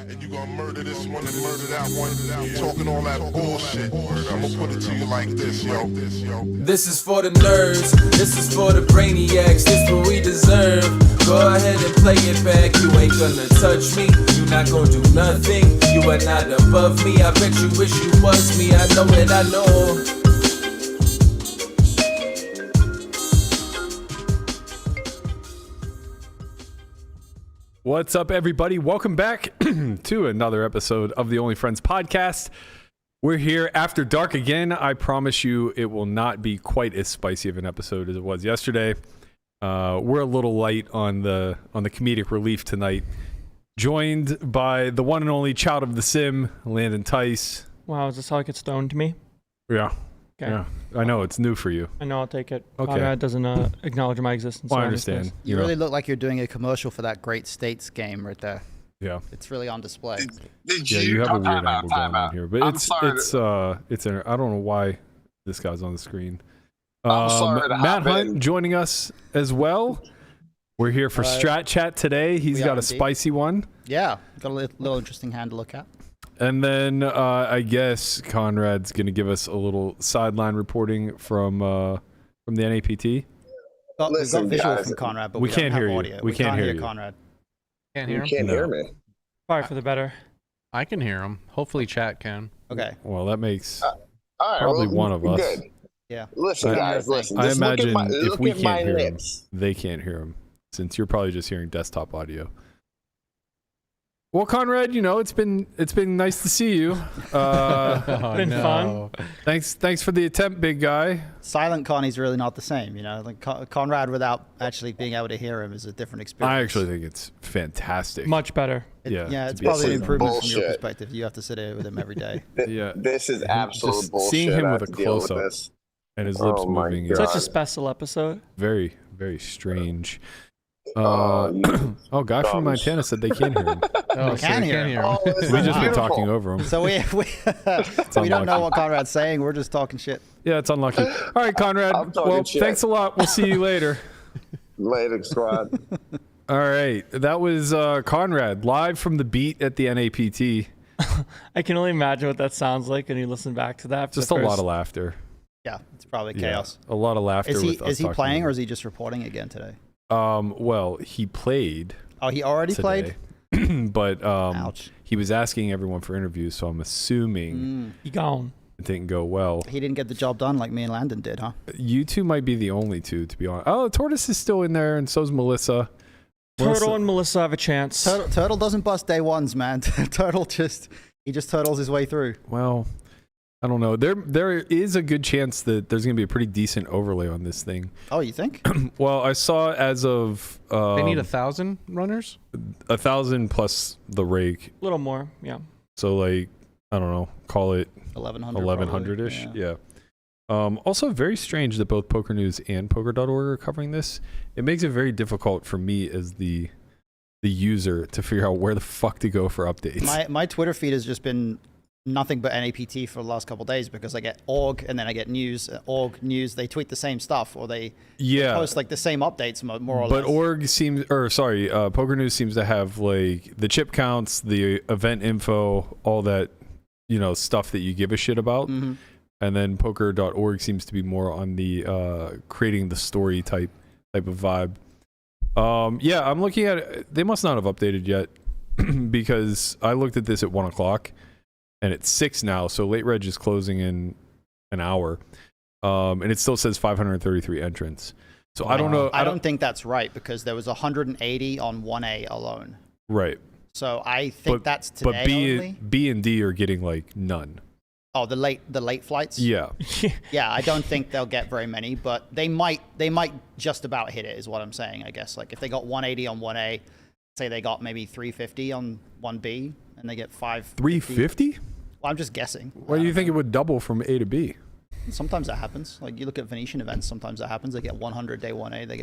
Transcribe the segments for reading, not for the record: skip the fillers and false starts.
and you gonna murder this one and murder that one. Talking all that bullshit. I'ma put it to you like this, yo. This is for the nerds, this is for the brainiacs, this what we deserve. Go ahead and play it back, you ain't gonna touch me, you not gonna do nothing, you are not above me. I bet you wish you was me, I know it, I know. What's up, everybody? Welcome back to another episode of the Only Friends podcast. We're here after dark again. I promise you it will not be quite as spicy of an episode as it was yesterday. We're a little light on the comedic relief tonight. Joined by the one and only child of the sim, Landon Tice. Wow, is this how it gets thrown to me? Yeah. Okay. Yeah. I know, it's new for you. I know, I'll take it. Okay. Conrad doesn't acknowledge my existence. Well, I so understand. You really look like you're doing a commercial for that Great States game right there. Yeah. It's really on display. You have a weird angle going on here, but it's I don't know why this guy's on the screen. Matt Hunt joining us as well. We're here for Strat Chat today. He's got a spicy one. Yeah, got a little interesting hand to look at. And then I guess Conrad's going to give us a little sideline reporting from the NAPT. We've got visual from Conrad, but we can't hear you. audio. We can't hear you. Conrad. Can't hear him? You can't hear me. Probably for the better. I can hear him. Hopefully chat can. Okay. Well, that makes All right, probably one of us. Good. Yeah. Listen, guys, listen. I Just look at imagine if we look at can't my hear him, lips. they can't hear him, since you're probably just hearing desktop audio. Well, Conrad, it's been nice to see you. Been fun. Thanks for the attempt, big guy. Silent Connie's really not the same, Like Conrad without actually being able to hear him is a different experience. I actually think it's fantastic. Much better. Yeah, it's to be probably an seen. improvement from your Bullshit. perspective. You have to sit here with him every day. Yeah, This is absolute just bullshit. seeing him I with have a to deal with close-up. this. and his lips Oh my moving. God. Is Such a special episode. very, very strange. Oh, Guy from Montana said they can't hear him. Oh, so you can hear him. Oh, this We is just been beautiful. talking over him. So we don't know what Conrad's saying. We're just talking shit. Yeah, it's unlucky. All right, Conrad. I'm talking Well, shit. thanks a lot. We'll see you later. Later, squad. All right, that was Conrad live from the beat at the NAPT. I can only imagine what that sounds like when you listen back to that. Just a lot of laughter. Yeah, it's probably chaos. Yeah, a lot of laughter. Is with us he talking playing about or is he just reporting again today? Well, he played. Oh, he already today, played? but Ouch. he was asking everyone for interviews, so I'm assuming He gone. it didn't go well. He didn't get the job done like me and Landon did, huh? You two might be the only two, to be honest. Oh, Tortoise is still in there, and so's Melissa. Turtle and Melissa have a chance. Turtle doesn't bust day ones, man. Turtle he just turtles his way through. Well, I don't know. There is a good chance that there's going to be a pretty decent overlay on this thing. Oh, you think? Well, I saw as of They need 1,000 runners? 1,000 plus the rake. A little more, yeah. So like, I don't know, call it 1,100. 1,100-ish. Yeah. Also very strange that both Poker News and Poker.org are covering this. It makes it very difficult for me as the user to figure out where the fuck to go for updates. My Twitter feed has just been nothing but NAPT for the last couple of days because I get org and then I get news. Org news, they tweet the same stuff or they post like the same updates more or less. But org seems, Poker News seems to have like the chip counts, the event info, all that, stuff that you give a shit about. Mm-hmm. And then poker.org seems to be more on the creating the story type of vibe. I'm looking at it. They must not have updated yet because I looked at this at 1:00 and it's 6 now. So late reg is closing in an hour. And it still says 533 entrants. So I don't know. I don't think that's right because there was 180 on 1A alone. Right. So I think that's today only. But B and D are getting like none. Oh, the late flights? Yeah. Yeah, I don't think they'll get very many, but they might just about hit it is what I'm saying, I guess. Like if they got 180 on 1A, say they got maybe 350 on 1B and they get 350? Well, I'm just guessing. Why do you think it would double from A to B? Sometimes that happens. Like you look at Venetian events, sometimes that happens. They get 100 day 1A, they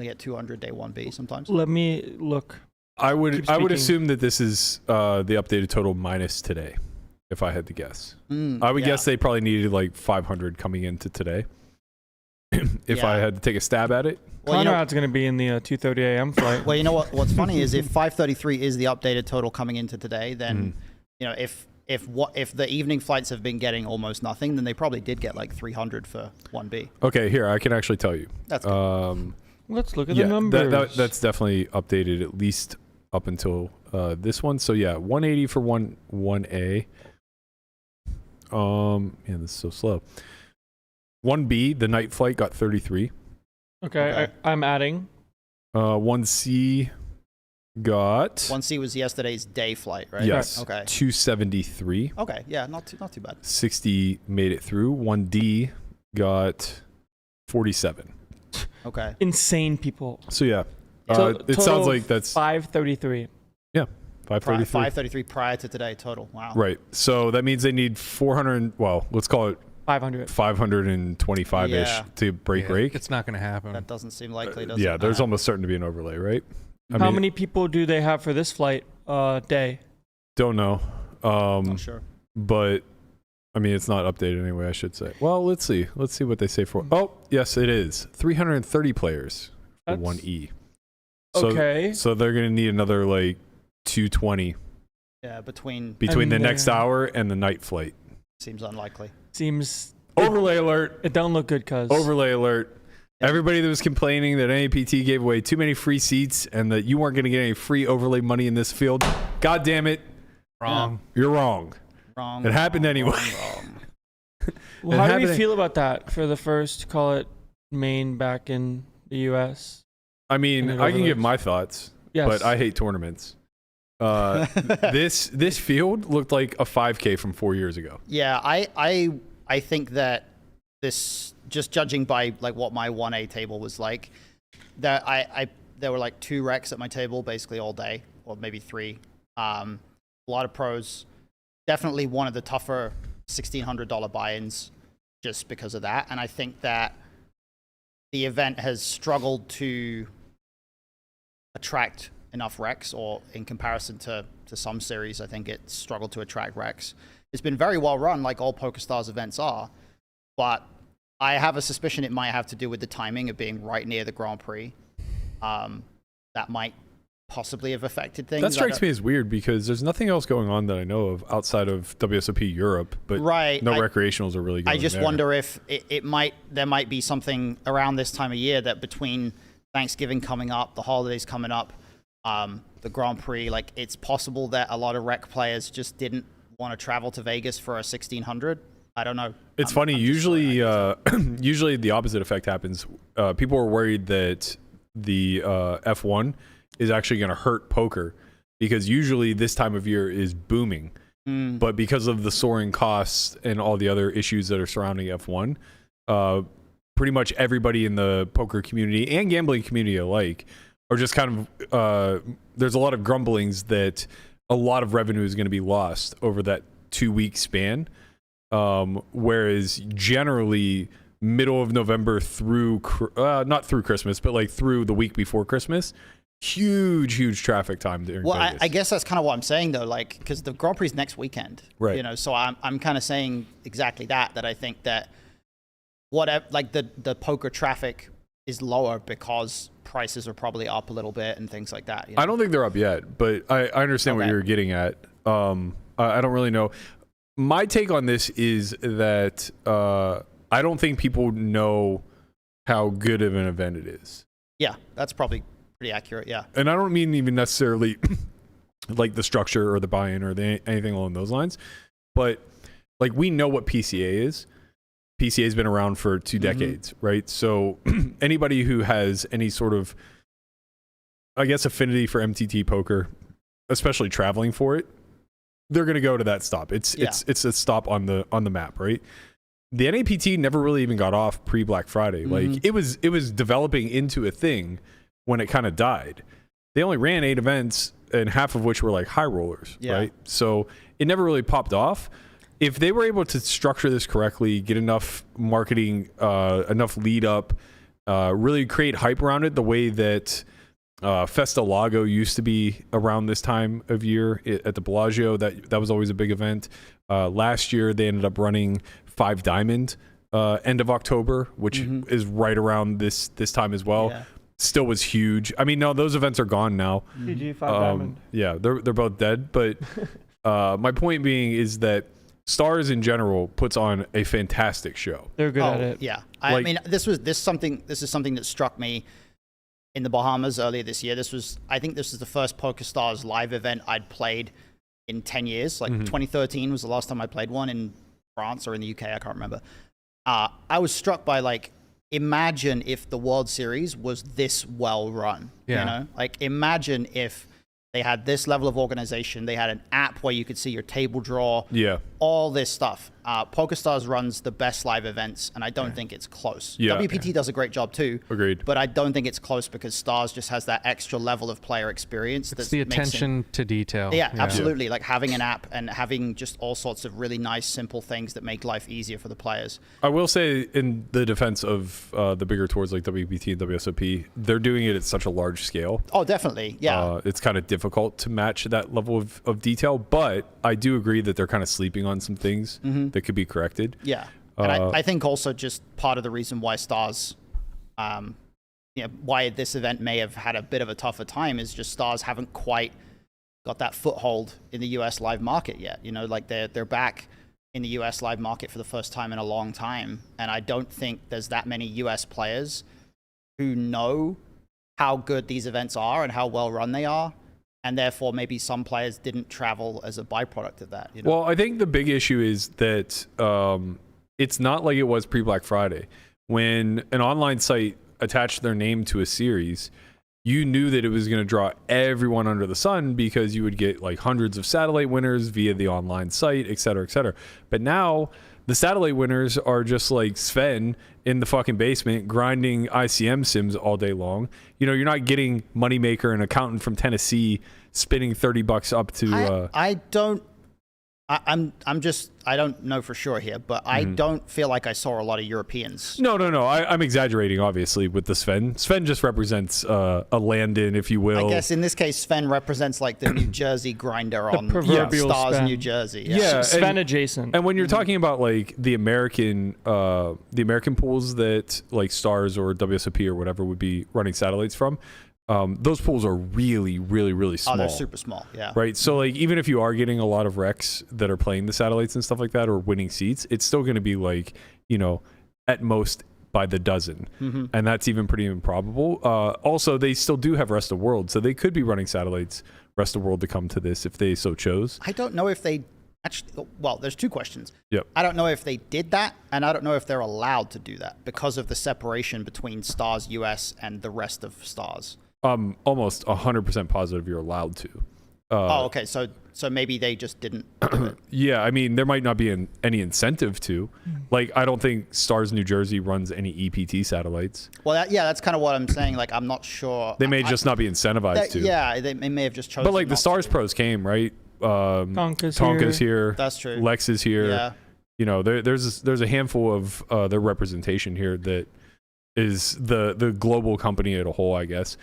get 200 day 1B sometimes. Let me look. I would assume that this is the updated total minus today, if I had to guess. I would guess they probably needed like 500 coming into today. if I had to take a stab at it. Well, you know, Conrad's going to be in the 2:30 a.m. flight. well, you know what's funny is if 533 is the updated total coming into today, then you know if the evening flights have been getting almost nothing, then they probably did get like 300 for 1B. Okay, here I can actually tell you. That's good. Let's look at the numbers. That's definitely updated at least up until this one. So yeah, 180 for 1A. Man, this is so slow. 1B, the night flight got 33. Okay. I'm adding. 1C got 1C was yesterday's day flight, right? yes, Okay. 273. Okay. Yeah, not too bad. 60 made it through. 1D got 47. Okay. Insane people. So yeah, So it total sounds like that's 533. 533. 533 prior to today total. Wow. Right. So that means they need 400. Well, let's call it 500. 525 ish Yeah. to break Yeah, rake. It's not going to happen. That doesn't seem likely, does it? Yeah, there's almost certain to be an overlay, right? I How mean, many people do they have for this flight day? Don't know. Not sure. But I mean, it's not updated anyway, I should say. Well, let's see. Let's see what they say for. Oh, yes, it is. 330 players for That's- 1E. So, Okay. So they're going to need another like 220 Yeah, between And the next then- hour and the night flight. seems unlikely. Seems Overlay alert. it don't look good, cuz. Overlay alert. Everybody that was complaining that NAPT gave away too many free seats and that you weren't going to get any free overlay money in this field, God damn it. Wrong. You're wrong. Wrong. It happened wrong, anyway. wrong. Well, how do we happening- feel about that for the first, call it, main back in the U.S.? I mean, And it I can give overlays. my thoughts, Yes. but I hate tournaments. This field looked like a 5K from 4 years ago. Yeah, I think that this, just judging by like what my 1A table was like, that there were like 2 wrecks at my table basically all day, or maybe 3. A lot of pros. Definitely one of the tougher $1,600 buy-ins just because of that. And I think that the event has struggled to attract enough wrecks, or in comparison to some series, I think it's struggled to attract wrecks. It's been very well run, like all PokerStars events are, but I have a suspicion it might have to do with the timing of being right near the Grand Prix. That might possibly have affected things. That strikes me as weird because there's nothing else going on that I know of outside of WSOP Europe, but Right. no recreationals are really going I just there. wonder if there might be something around this time of year that between Thanksgiving coming up, the holidays coming up, the Grand Prix, like it's possible that a lot of rec players just didn't want to travel to Vegas for a 1600. I don't know. It's funny. Usually the opposite effect happens. People are worried that the F1 is actually going to hurt poker because usually this time of year is booming. But because of the soaring costs and all the other issues that are surrounding F1, pretty much everybody in the poker community and gambling community alike are just kind of, there's a lot of grumblings that a lot of revenue is going to be lost over that 2-week span. Whereas generally middle of November through, not through Christmas, but like through the week before Christmas, huge traffic time during Vegas. I guess that's kind of what I'm saying though, like, because the Grand Prix is next weekend, Right. You know, so I'm kind of saying exactly that I think that whatever, like the poker traffic is lower because prices are probably up a little bit and things like that. You know? I don't think they're up yet, but I understand what Okay. you're getting at. I don't really know. My take on this is that I don't think people know how good of an event it is. Yeah, that's probably pretty accurate. Yeah. And I don't mean even necessarily like the structure or the buy-in or anything along those lines, but like we know what PCA is. PCA has been around for 2 decades, right? So anybody who has any sort of, I guess, affinity for MTT poker, especially traveling for it, they're going to go to that stop. It's a stop on the map, right? The NAPT never really even got off pre-Black Friday. Like it was developing into a thing when it kind of died. They only ran 8 events and half of which were like high rollers, right? So it never really popped off. If they were able to structure this correctly, get enough marketing, enough lead up, really create hype around it the way that Festa Lago used to be around this time of year at the Bellagio, that was always a big event. Last year, they ended up running 5 Diamond end of October, which is right around this time as well. Yeah. Still was huge. I mean, no, those events are gone now. PG 5 Diamond. Yeah, they're both dead. But my point being is that Stars in general puts on a fantastic show. They're good at it. Yeah, I mean, this is something that struck me in the Bahamas earlier this year. I think this is the first PokerStars live event I'd played in 10 years. Like 2013 was the last time I played one in France or in the UK. I can't remember. I was struck by like, imagine if the World Series was this well run. Yeah. You know, like imagine if they had this level of organization. They had an app where you could see your table draw. Yeah. All this stuff. PokerStars runs the best live events, and I don't think it's close. Yeah. WPT does a great job too. Agreed. But I don't think it's close because Stars just has that extra level of player experience. It's the attention to detail. Yeah, absolutely. Like having an app and having just all sorts of really nice, simple things that make life easier for the players. I will say, in the defense of the bigger tours like WPT and WSOP, they're doing it at such a large scale. Oh, definitely. Yeah. It's kind of difficult to match that level of detail, but I do agree that they're kind of sleeping on some things that could be corrected. Yeah. And I think also just part of the reason why Stars, why this event may have had a bit of a tougher time is just Stars haven't quite got that foothold in the US live market yet. You know, like they're back in the US live market for the first time in a long time. And I don't think there's that many US players who know how good these events are and how well run they are. And therefore, maybe some players didn't travel as a byproduct of that. You know? Well, I think the big issue is that it's not like it was pre-Black Friday. When an online site attached their name to a series, you knew that it was going to draw everyone under the sun because you would get like hundreds of satellite winners via the online site, et cetera, et cetera. But now the satellite winners are just like Sven in the fucking basement grinding ICM sims all day long. You know, you're not getting Moneymaker, an accountant from Tennessee, spinning $30 up to. I don't know for sure here, but I don't feel like I saw a lot of Europeans. No. I'm exaggerating, obviously, with the Sven. Sven just represents a Landon, if you will. I guess in this case, Sven represents like the New Jersey grinder on proverbial Stars, Sven. New Jersey. Yeah, Sven adjacent. And when you're talking about like the American pools that like Stars or WSOP or whatever would be running satellites from, those pools are really, really, really small. Oh, they're super small. Yeah. Right. So like even if you are getting a lot of recs that are playing the satellites and stuff like that or winning seats, it's still going to be like, you know, at most by the dozen. And that's even pretty improbable. Also, they still do have rest of world. So they could be running satellites rest of world to come to this if they so chose. I don't know if they actually, well, there's two questions. Yep. I don't know if they did that, and I don't know if they're allowed to do that because of the separation between Stars US and the rest of Stars. I'm almost 100% positive you're allowed to. Okay. So maybe they just didn't do it. Yeah, I mean, there might not be any incentive to. Like, I don't think Stars New Jersey runs any EPT satellites. Well, that's kind of what I'm saying. Like, I'm not sure. They may just not be incentivized to. Yeah, they may have just chosen. But like the not Stars to. pros came, right? Tonka's here. That's true. Lex is here. Yeah. You know, there's a handful of their representation here that is the global company as a whole, I guess.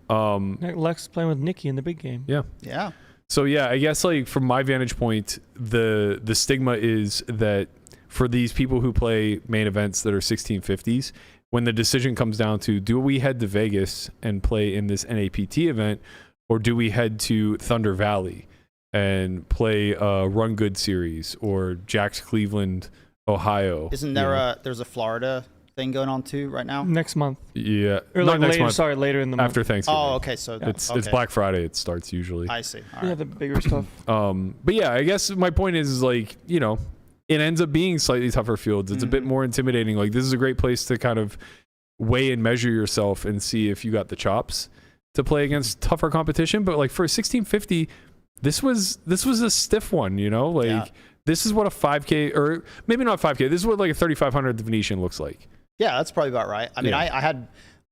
Lex playing with Nikki in the big game. Yeah. Yeah. So yeah, I guess like from my vantage point, the stigma is that for these people who play main events that are 1650s, when the decision comes down to do we head to Vegas and play in this NAPT event, or do we head to Thunder Valley and play a Run Good series or Jack's Cleveland, Ohio? Isn't there there's a Florida thing going on too right now? Next month. Yeah. Or Not like next later, month. sorry, later in the month. After Thanksgiving. Oh, okay. So It's okay. Black Friday. It starts usually. I see. All Yeah, right. the bigger stuff. But yeah, I guess my point is like, you know, it ends up being slightly tougher fields. It's a bit more intimidating. Like this is a great place to kind of weigh and measure yourself and see if you got the chops to play against tougher competition. But like for a 1650, this was a stiff one, you know, like this is what a 5K or maybe not 5K. This is what like a 3,500 the Venetian looks like. Yeah, that's probably about right. I mean, Yeah. I had,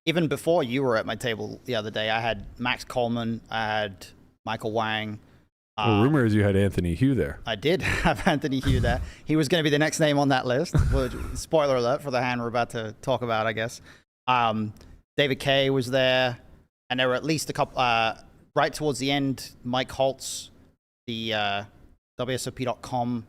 even before you were at my table the other day, I had Max Coleman, I had Michael Wang. Well, rumor is you had Anthony Hugh there. I did have Anthony Hugh there. He was going to be the next name on that list. Spoiler alert for the hand we're about to talk about, I guess. David Kay was there, and there were at least a couple, right towards the end, Mike Holtz, the WSOP.com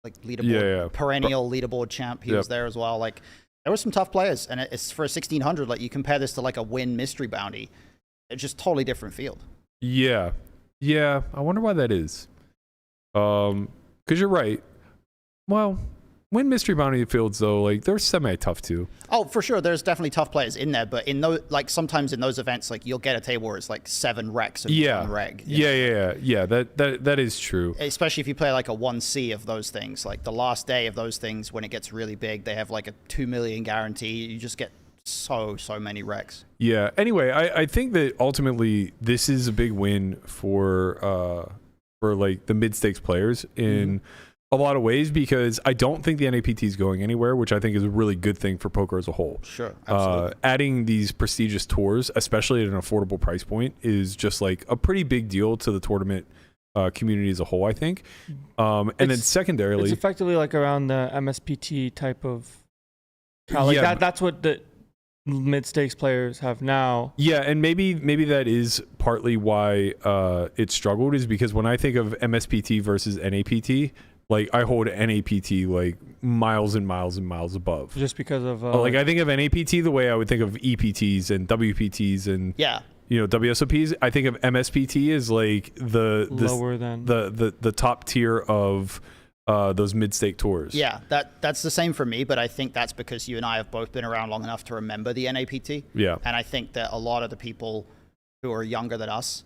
like leaderboard, Yeah. perennial leaderboard champ. He was there as well. Like there were some tough players, and it's for a 1600. Like you compare this to like a Win mystery bounty, it's just totally different field. Yeah. I wonder why that is. Because you're right. Well, Win mystery bounty fields though, like they're semi-tough too. Oh, for sure. There's definitely tough players in there, but in those, like sometimes in those events, like you'll get a table where it's like 7 recs and 1 reg. Yeah. That is true. Especially if you play like a 1C of those things, like the last day of those things, when it gets really big, they have like a 2 million guarantee. You just get so many recs. Yeah. Anyway, I think that ultimately this is a big win for like the mid-stakes players in a lot of ways, because I don't think the NAPT is going anywhere, which I think is a really good thing for poker as a whole. Sure, absolutely. Adding these prestigious tours, especially at an affordable price point, is just like a pretty big deal to the tournament community as a whole, I think. And then secondarily, it's effectively like around the MSPT type of like that's what the mid-stakes players have now. Yeah, and maybe that is partly why it struggled, is because when I think of MSPT versus NAPT, like I hold NAPT like miles and miles and miles above. Just because of like I think of NAPT the way I would think of EPTs and WPTs and WSOPs. I think of MSPT as like lower than the top tier of those mid-stake tours. Yeah, that's the same for me, but I think that's because you and I have both been around long enough to remember the NAPT. Yeah. And I think that a lot of the people who are younger than us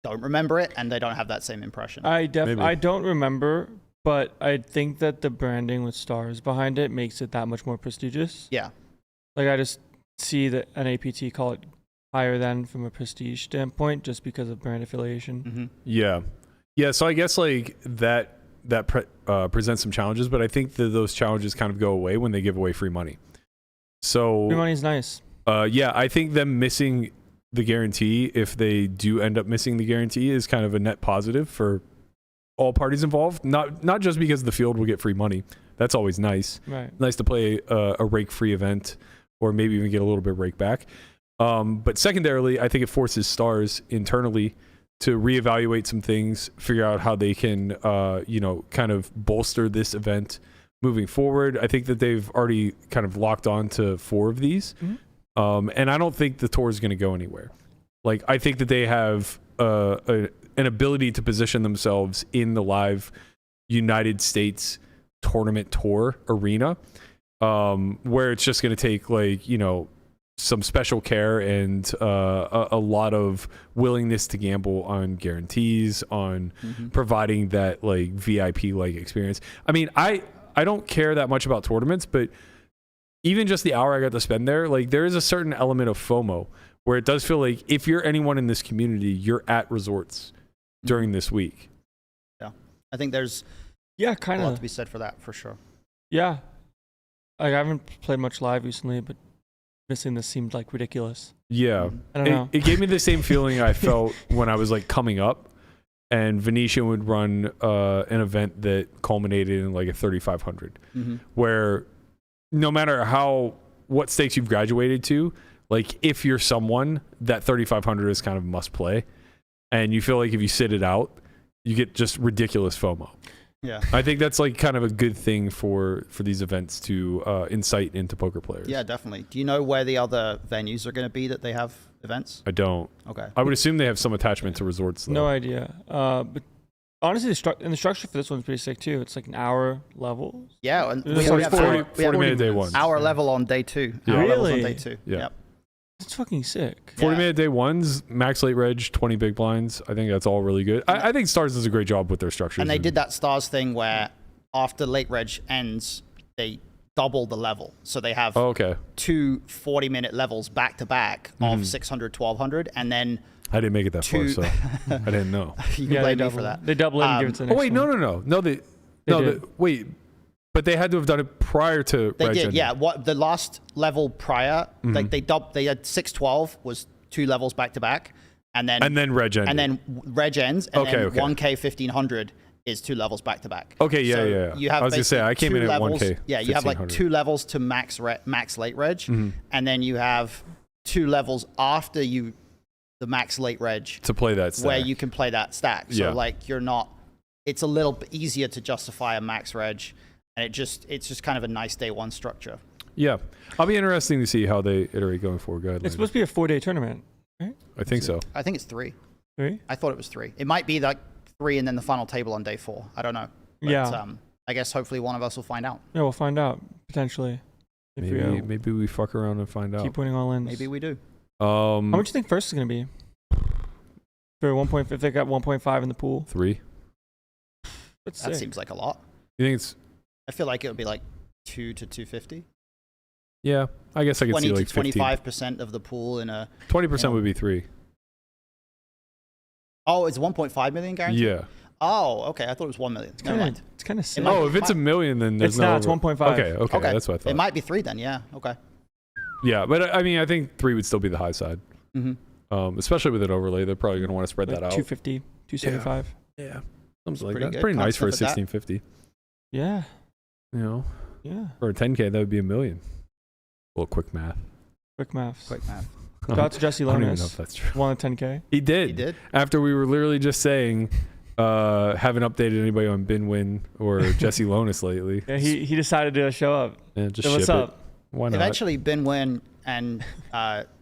don't remember it, and they don't have that same impression. I don't remember, but I think that the branding with stars behind it makes it that much more prestigious. Yeah. Like I just see the NAPT call it higher than from a prestige standpoint just because of brand affiliation. Mm-hmm. Yeah. So I guess like that presents some challenges, but I think that those challenges kind of go away when they give away free money. So free money is nice. I think them missing the guarantee, if they do end up missing the guarantee, is kind of a net positive for all parties involved. Not just because the field will get free money. That's always nice. Right. Nice to play a rake-free event, or maybe even get a little bit of rake back. But secondarily, I think it forces stars internally to reevaluate some things, figure out how they can, kind of bolster this event moving forward. I think that they've already kind of locked on to 4 of these. Mm-hmm. And I don't think the tour is going to go anywhere. Like, I think that they have an ability to position themselves in the live United States tournament tour arena, where it's just going to take some special care and a lot of willingness to gamble on guarantees, on providing that VIP experience. I mean, I don't care that much about tournaments, but even just the hour I got to spend there, there is a certain element of FOMO where it does feel like if you're anyone in this community, you're at resorts during this week. Yeah, I think there's kind a lot of to be said for that, for sure. Yeah, I haven't played much live recently, but missing this seemed ridiculous. Yeah, I don't know. It gave me the same feeling I felt when I was coming up, and Venetian would run an event that culminated in a 3,500, where no matter what stakes you've graduated to, if you're someone, that 3,500 is kind of must play, and you feel like if you sit it out, you get just ridiculous FOMO. Yeah, I think that's kind of a good thing for these events to incite into poker players. Yeah, definitely. Do you know where the other venues are going to be that they have events? I don't. Okay. I would assume they have some attachment to resorts, though. No idea. But honestly, the structure for this one's pretty sick too. It's an hour level. Yeah, and we have 40 minute day one. Hour level on day 2. Yeah. Hour levels on Really? day 2. Yeah. Yep. It's fucking sick. 40 minute day ones, max late reg, 20 big blinds. I think that's all really good. I think Stars does a great job with their structures. And they did that Stars thing where after late reg ends, they double the level. So they have 2 40-minute levels back to back of 600, 1200, and then I didn't make it that far, so I didn't know. You can blame me for that. They double it and give it to the next one. No, wait. But they had to have done it prior to They reg did, ending. yeah. What the last level prior, they had 612 was 2 levels back to back, and then reg ended. and then reg ends, and then Okay. 1K 1500 is 2 levels back to back. Okay, yeah, So yeah. You have I was gonna say I came in at levels, 1K. Yeah, you have 1500. 2 levels to max late reg, and then you have 2 levels after the max late reg to play that stack. where you can play that stack. So Yeah. you're not it's a little bit easier to justify a max reg, and it's just kind of a nice day one structure. Yeah, I'll be interesting to see how they iterate going forward. Go ahead, It's supposed to be a 4-day tournament, right? I think so. I think it's 3. 3? I thought it was 3. It might be like 3 and then the final table on day 4. I don't know. But, Yeah. I guess hopefully one of us will find out. Yeah, we'll find out potentially. If Maybe we fuck around and find out. keep winning all in. Maybe we do. How much do you think first is going to be? For 1. If they got 1.5 in the pool, 3. that's That sick. seems like a lot. You think it's? I feel like it would be like 2 to 250. Yeah, I guess I could 20 see to like 15. 25% of the pool in a. 20% would be 3. Oh, it's 1.5 million guaranteed. Yeah. Oh, okay. I thought it was 1 million. Never mind. It's kind of sick. might Oh, be if it's a million, then there's It's no. not. It's 1.5. Okay, that's what I thought. It might be 3 then. Yeah. Okay. Yeah, but I mean, I think 3 would still be the high side. Mm-hmm. Especially with an overlay, they're probably going to want to spread Like that out. 250, 275. Yeah, something like pretty that. good. Pretty Can't nice for a sniff at that. 1650. Yeah. You know, Yeah. for a 10K, that would be $1 million. A little quick math. Quick maths. Quick math. Shout out to Jesse I don't even know Lonis. if that's true. Won a 10K. He did. He did. After we were literally just saying, haven't updated anybody on Binwin or Jesse Lonis lately. Yeah, he decided to show up. Yeah, just Hey, what's ship up? it. Why not? Eventually, Binwin and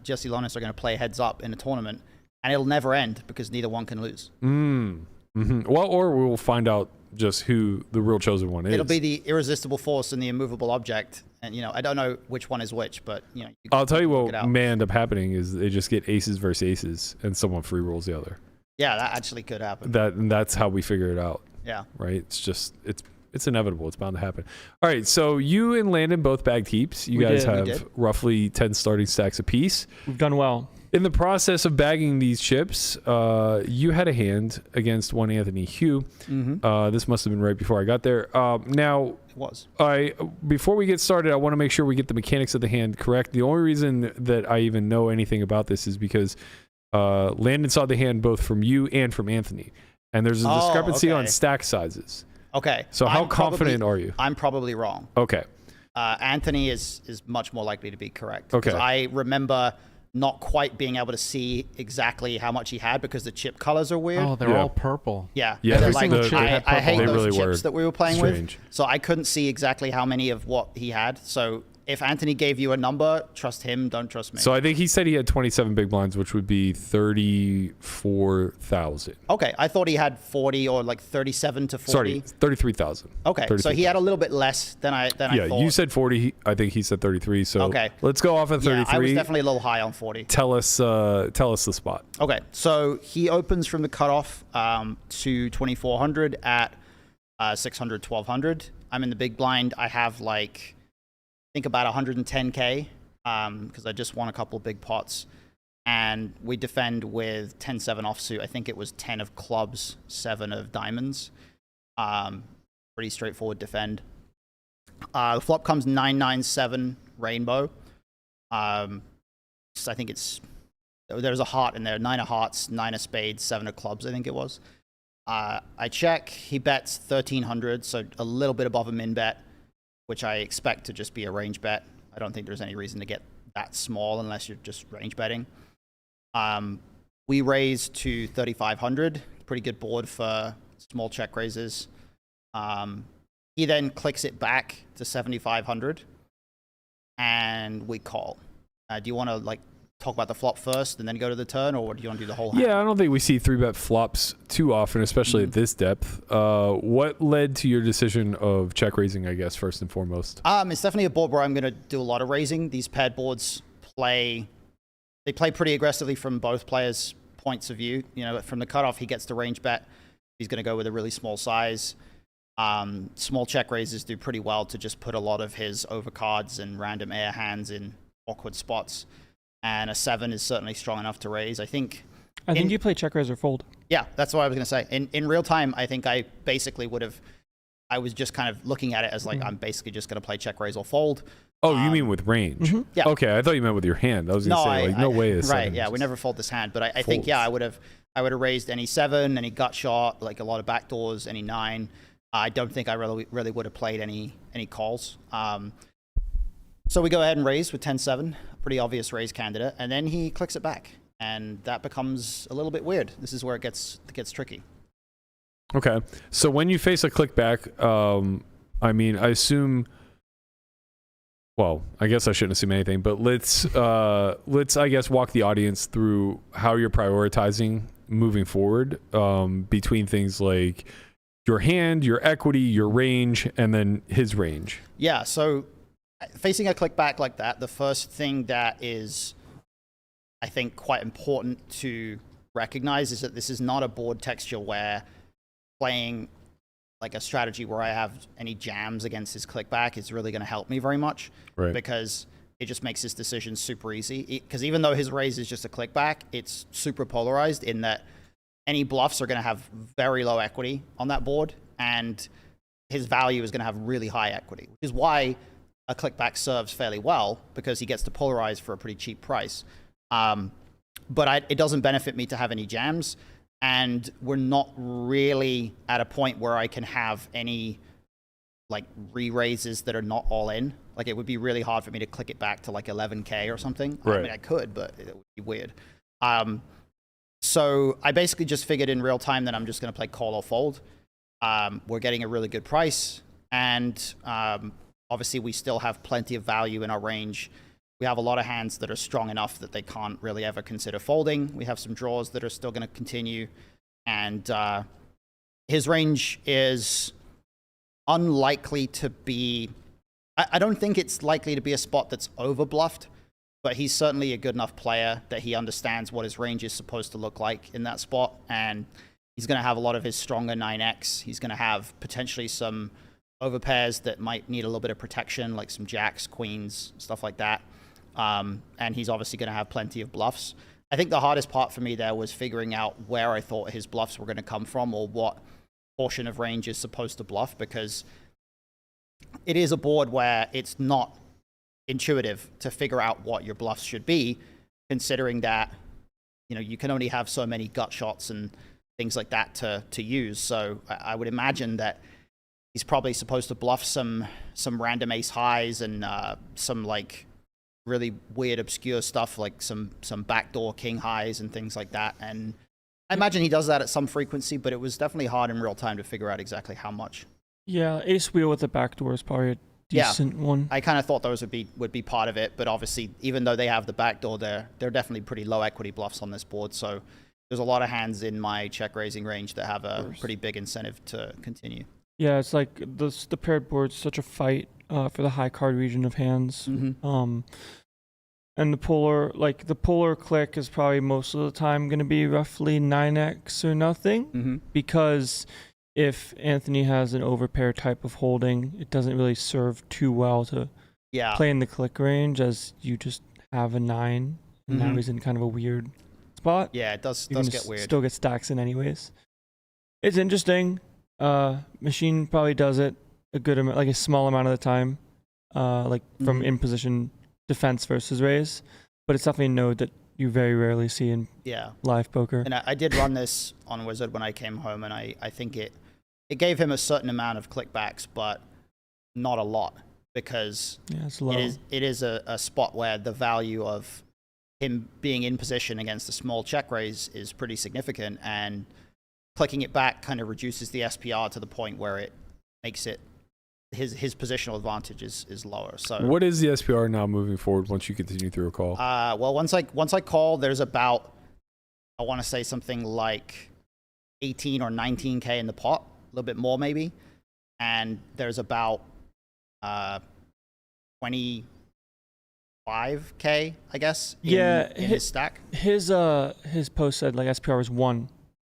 Jesse Lonis are going to play heads up in a tournament, and it'll never end because neither one can lose. Well, or we'll find out just who the real chosen one is. It'll be the irresistible force and the immovable object, and I don't know which one is which, but I'll tell you work what it out. may end up happening is they just get aces versus aces, and someone free rolls the other. Yeah, that actually could happen. That's how we figure it out. Yeah. Right. It's just it's inevitable. It's bound to happen. All right. So you and Landon both bagged heaps. You We guys did. have roughly 10 starting stacks apiece. We've done well. In the process of bagging these chips, you had a hand against one Anthony Hugh. This must have been right before I got there. Now, It was. before we get started, I want to make sure we get the mechanics of the hand correct. The only reason that I even know anything about this is because Landon saw the hand both from you and from Anthony, and there's a discrepancy on okay. stack sizes. Okay. So how I'm confident are you? I'm probably wrong. Okay. Anthony is much more likely to be correct. Okay. 'Cause I remember not quite being able to see exactly how much he had because the chip colors are weird. Oh, they're Yeah. all purple. Yeah, Yeah, they're every like, single chip had I hate purple. They those really chips were that we were playing strange. with, so I couldn't see exactly how many of what he had. So if Anthony gave you a number, trust him, don't trust me. So I think he said he had 27 big blinds, which would be 34,000. Okay, I thought he had 40 or like 37 to 40. Sorry, 33,000. Okay, so he had a little bit less than I Yeah, thought. you said 40. I think he said 33. So Okay. let's go off at 33. Yeah, I was definitely a little high on 40. Tell us the spot. Okay, so he opens from the cutoff to 2,400 at 600, 1,200. I'm in the big blind. I have like, I think about 110K because I just won a couple of big pots. And we defend with 10-7 offsuit. I think it was 10 of clubs, 7 of diamonds. Pretty straightforward defend. The flop comes 9-9-7 rainbow. I think there's a heart in there. 9 of hearts, 9 of spades, 7 of clubs, I think it was. I check. He bets 1,300, so a little bit above a min bet, which I expect to just be a range bet. I don't think there's any reason to get that small unless you're just range betting. We raise to 3,500. Pretty good board for small check raises. He then clicks it back to 7,500, and we call. Do you want to talk about the flop first and then go to the turn, or do you want to do the whole hand? Yeah, I don't think we see 3-bet flops too often, especially at this depth. What led to your decision of check raising, I guess, first and foremost? It's definitely a board where I'm going to do a lot of raising. These paired boards play pretty aggressively from both players' points of view. From the cutoff, he gets the range bet. He's going to go with a really small size. Small check raises do pretty well to just put a lot of his overcards and random air hands in awkward spots. And a 7 is certainly strong enough to raise. I think you play check raise or fold. Yeah, that's what I was going to say. In real time, I think I basically I was just kind of looking at it as I'm basically just going to play check raise or fold. Oh, you mean with range? Yeah. Okay, I thought you meant with your hand. I was going to say, no way is right, 7. yeah, we never fold this hand. But I think, I would have raised any 7, any gut shot, like a lot of backdoors, any 9. I don't think I really would have played any calls. So we go ahead and raise with 10-7, a pretty obvious raise candidate, and then he clicks it back, and that becomes a little bit weird. This is where it gets tricky. Okay. So when you face a click back, I mean, I assume. Well, I guess I shouldn't assume anything, but let's I guess walk the audience through how you're prioritizing moving forward between things like your hand, your equity, your range, and then his range. Yeah. So facing a click back like that, the first thing that is, I think, quite important to recognize is that this is not a board texture where playing like a strategy where I have any jams against his clickback is really going to help me very much, Right. because it just makes his decision super easy. Because even though his raise is just a clickback, it's super polarized in that any bluffs are going to have very low equity on that board, and his value is going to have really high equity, which is why a clickback serves fairly well, because he gets to polarize for a pretty cheap price. But it doesn't benefit me to have any jams. And we're not really at a point where I can have any like re-raises that are not all in. Like it would be really hard for me to click it back to like 11K or something. Right. I mean, I could, but it would be weird. So I basically just figured in real time that I'm just going to play call or fold. We're getting a really good price. And obviously we still have plenty of value in our range. We have a lot of hands that are strong enough that they can't really ever consider folding. We have some draws that are still going to continue. And his range is unlikely to be... I don't think it's likely to be a spot that's over-bluffed, but he's certainly a good enough player that he understands what his range is supposed to look like in that spot. And he's going to have a lot of his stronger 9x. He's going to have potentially some overpairs that might need a little bit of protection, like some jacks, queens, stuff like that. And he's obviously going to have plenty of bluffs. I think the hardest part for me there was figuring out where I thought his bluffs were going to come from, or what portion of range is supposed to bluff, because it is a board where it's not intuitive to figure out what your bluffs should be, considering that, you know, you can only have so many gut shots and things like that to use. So I would imagine that he's probably supposed to bluff some random ace highs and some like really weird, obscure stuff like some backdoor king highs and things like that. And I imagine he does that at some frequency, but it was definitely hard in real time to figure out exactly how much. Yeah, ace wheel with the backdoor is probably a decent one. I kind of thought those would be part of it, but obviously, even though they have the backdoor, they're definitely pretty low equity bluffs on this board. So there's a lot of hands in my check raising range that have a pretty big incentive to continue. Yeah, it's like the paired board's such a fight for the high card region of hands. Mm-hmm. And the polar click is probably most of the time going to be roughly 9x or nothing, Mm-hmm. because if Anthony has an overpair type of holding, it doesn't really serve too well to play in the click range, as you just have a 9, and now he's in kind of a weird spot. Yeah, it does get weird. Still get stacks in anyways. It's interesting. Machine probably does it a good amount, like a small amount of the time, like from in position defense versus raise, but it's definitely a node that you very rarely see in live poker. And I did run this on Wizard when I came home, and I think it gave him a certain amount of clickbacks, but not a lot, because it's low. It is a spot where the value of him being in position against a small check raise is pretty significant, and clicking it back kind of reduces the SPR to the point where it makes it his positional advantage is lower. So what is the SPR now moving forward once you continue through a call? Well, once I call, there's about, I want to say something like 18 or 19K in the pot, a little bit more maybe, and there's about 25K, I guess, in his stack. His post said like SPR was 1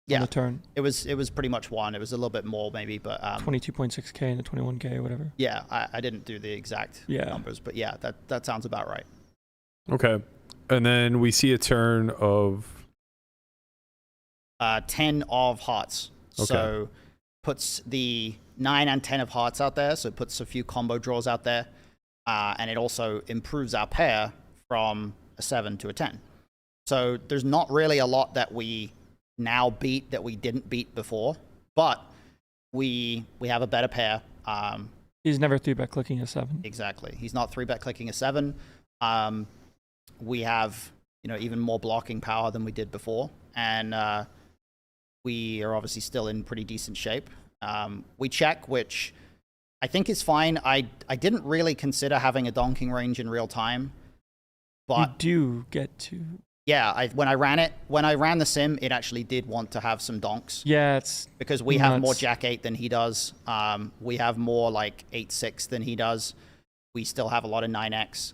on the turn. It was pretty much 1. It was a little bit more maybe, but 22.6K and 21K or whatever. Yeah, I didn't do the exact numbers, but yeah, that sounds about right. Okay. And then we see a turn of 10 of hearts. Okay. So puts the 9 and 10 of hearts out there, so it puts a few combo draws out there, and it also improves our pair from a 7 to a 10. So there's not really a lot that we now beat that we didn't beat before, but we have a better pair. He's never 3-bet clicking a 7. Exactly. He's not 3-bet clicking a 7. We have, even more blocking power than we did before, and we are obviously still in pretty decent shape. We check, which I think is fine. I didn't really consider having a donking range in real time, but you do get to. Yeah, when I ran the sim, it actually did want to have some donks. Yeah, it's because we have more Jack 8 than he does. We have more like 8-6 than he does. We still have a lot of 9x.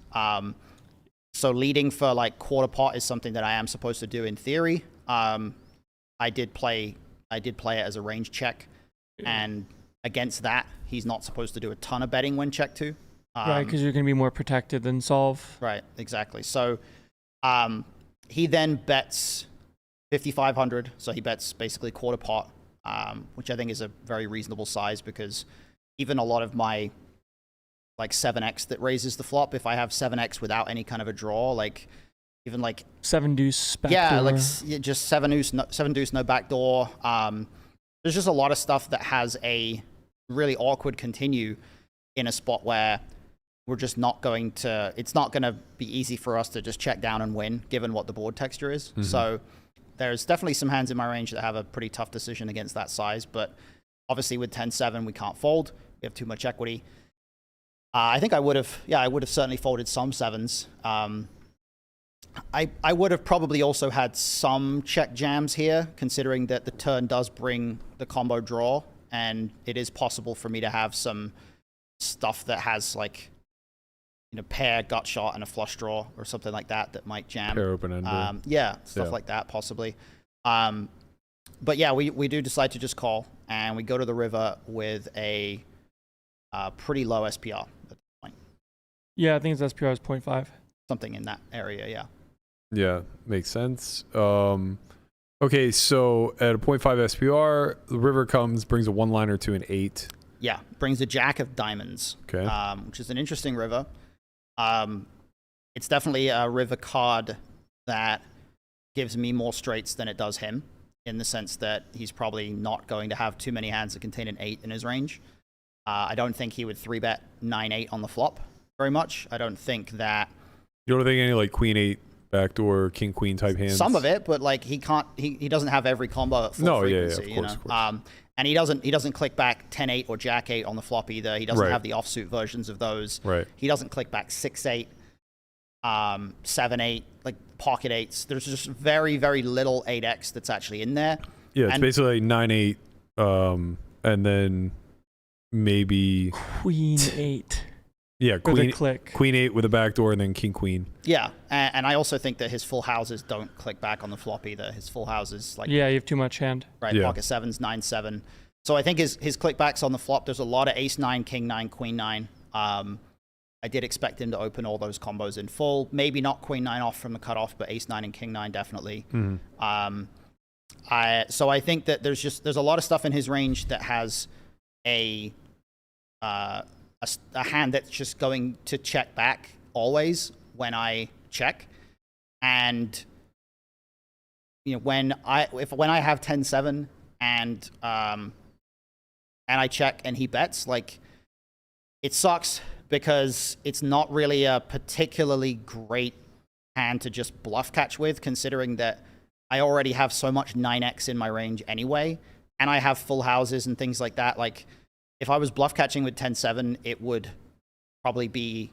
So leading for like quarter pot is something that I am supposed to do in theory. I did play it as a range check, and against that, he's not supposed to do a ton of betting when check 2. Right, because you're going to be more protected than solve. Right, exactly. So he then bets 5,500, so he bets basically quarter pot, which I think is a very reasonable size, because even a lot of my like 7x that raises the flop, if I have 7x without any kind of a draw, like even like 7 deuce backdoor. Yeah, like just 7 deuce, no backdoor. There's just a lot of stuff that has a really awkward continue in a spot where we're just not going to, it's not going to be easy for us to just check down and win, given what the board texture is. Mm-hmm. So there's definitely some hands in my range that have a pretty tough decision against that size, but obviously with 10-7, we can't fold. We have too much equity. I think I would have certainly folded some 7s. I would have probably also had some check jams here, considering that the turn does bring the combo draw, and it is possible for me to have some stuff that has like, you know, pair, gut shot, and a flush draw or something like that might jam. Pair open ender. Yeah, stuff like that possibly. But yeah, we do decide to just call, and we go to the river with a pretty low SPR at this point. Yeah, I think its SPR is 0.5. Something in that area, yeah. Yeah, makes sense. Okay, so at a 0.5 SPR, the river comes, brings a one-liner to an 8. Yeah, brings a jack of diamonds, okay. Which is an interesting river. It's definitely a river card that gives me more straights than it does him, in the sense that he's probably not going to have too many hands that contain an 8 in his range. I don't think he would 3-bet 9-8 on the flop very much. I don't think that... You don't think any like Queen 8 backdoor King Queen type hands? Some of it, but like he can't. He doesn't have every combo at full frequency. Yeah, of course. And he doesn't click back 10-8 or Jack 8 on the flop either. He doesn't have the offsuit versions of those. Right. He doesn't click back 6-8, 7-8, like pocket 8s. There's just very, very little 8x that's actually in there. Yeah, it's basically 9-8, and then maybe Queen 8. Yeah, Queen 8 with a backdoor, and then King Queen. Yeah, and I also think that his full houses don't click back on the flop either. His full houses, like... Yeah, you have too much hand. Right, yeah. Pocket 7s, 9-7. So I think his clickbacks on the flop, there's a lot of Ace 9, King 9, Queen 9. I did expect him to open all those combos in full. Maybe not Queen 9 off from the cutoff, but Ace 9 and King 9 definitely. Mm-hmm. So I think that there's a lot of stuff in his range that has a hand that's just going to check back always when I check. And you know, when I have 10-7 and I check and he bets, like, it sucks because it's not really a particularly great hand to just bluff catch with, considering that I already have so much 9x in my range anyway, and I have full houses and things like that. Like, if I was bluff catching with 10-7, it would probably be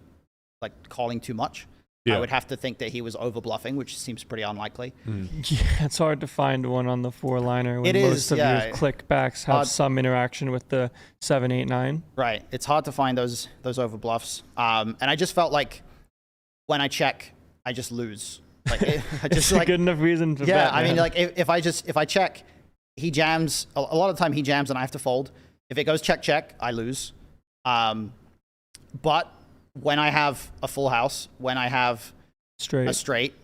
like calling too much. Yeah. I would have to think that he was over bluffing, which seems pretty unlikely. Yeah, it's hard to find one on the 4-liner when It most is, of yeah. your clickbacks have some interaction with the 7, 8, 9. Right. It's hard to find those over bluffs. And I just felt like when I check, I just lose. Like, I just It's a good enough reason to bet. Yeah, I mean, man. like, if I check, he jams. A lot of the time he jams and I have to fold. If it goes check, check, I lose. But when I have a full house, when I have a straight,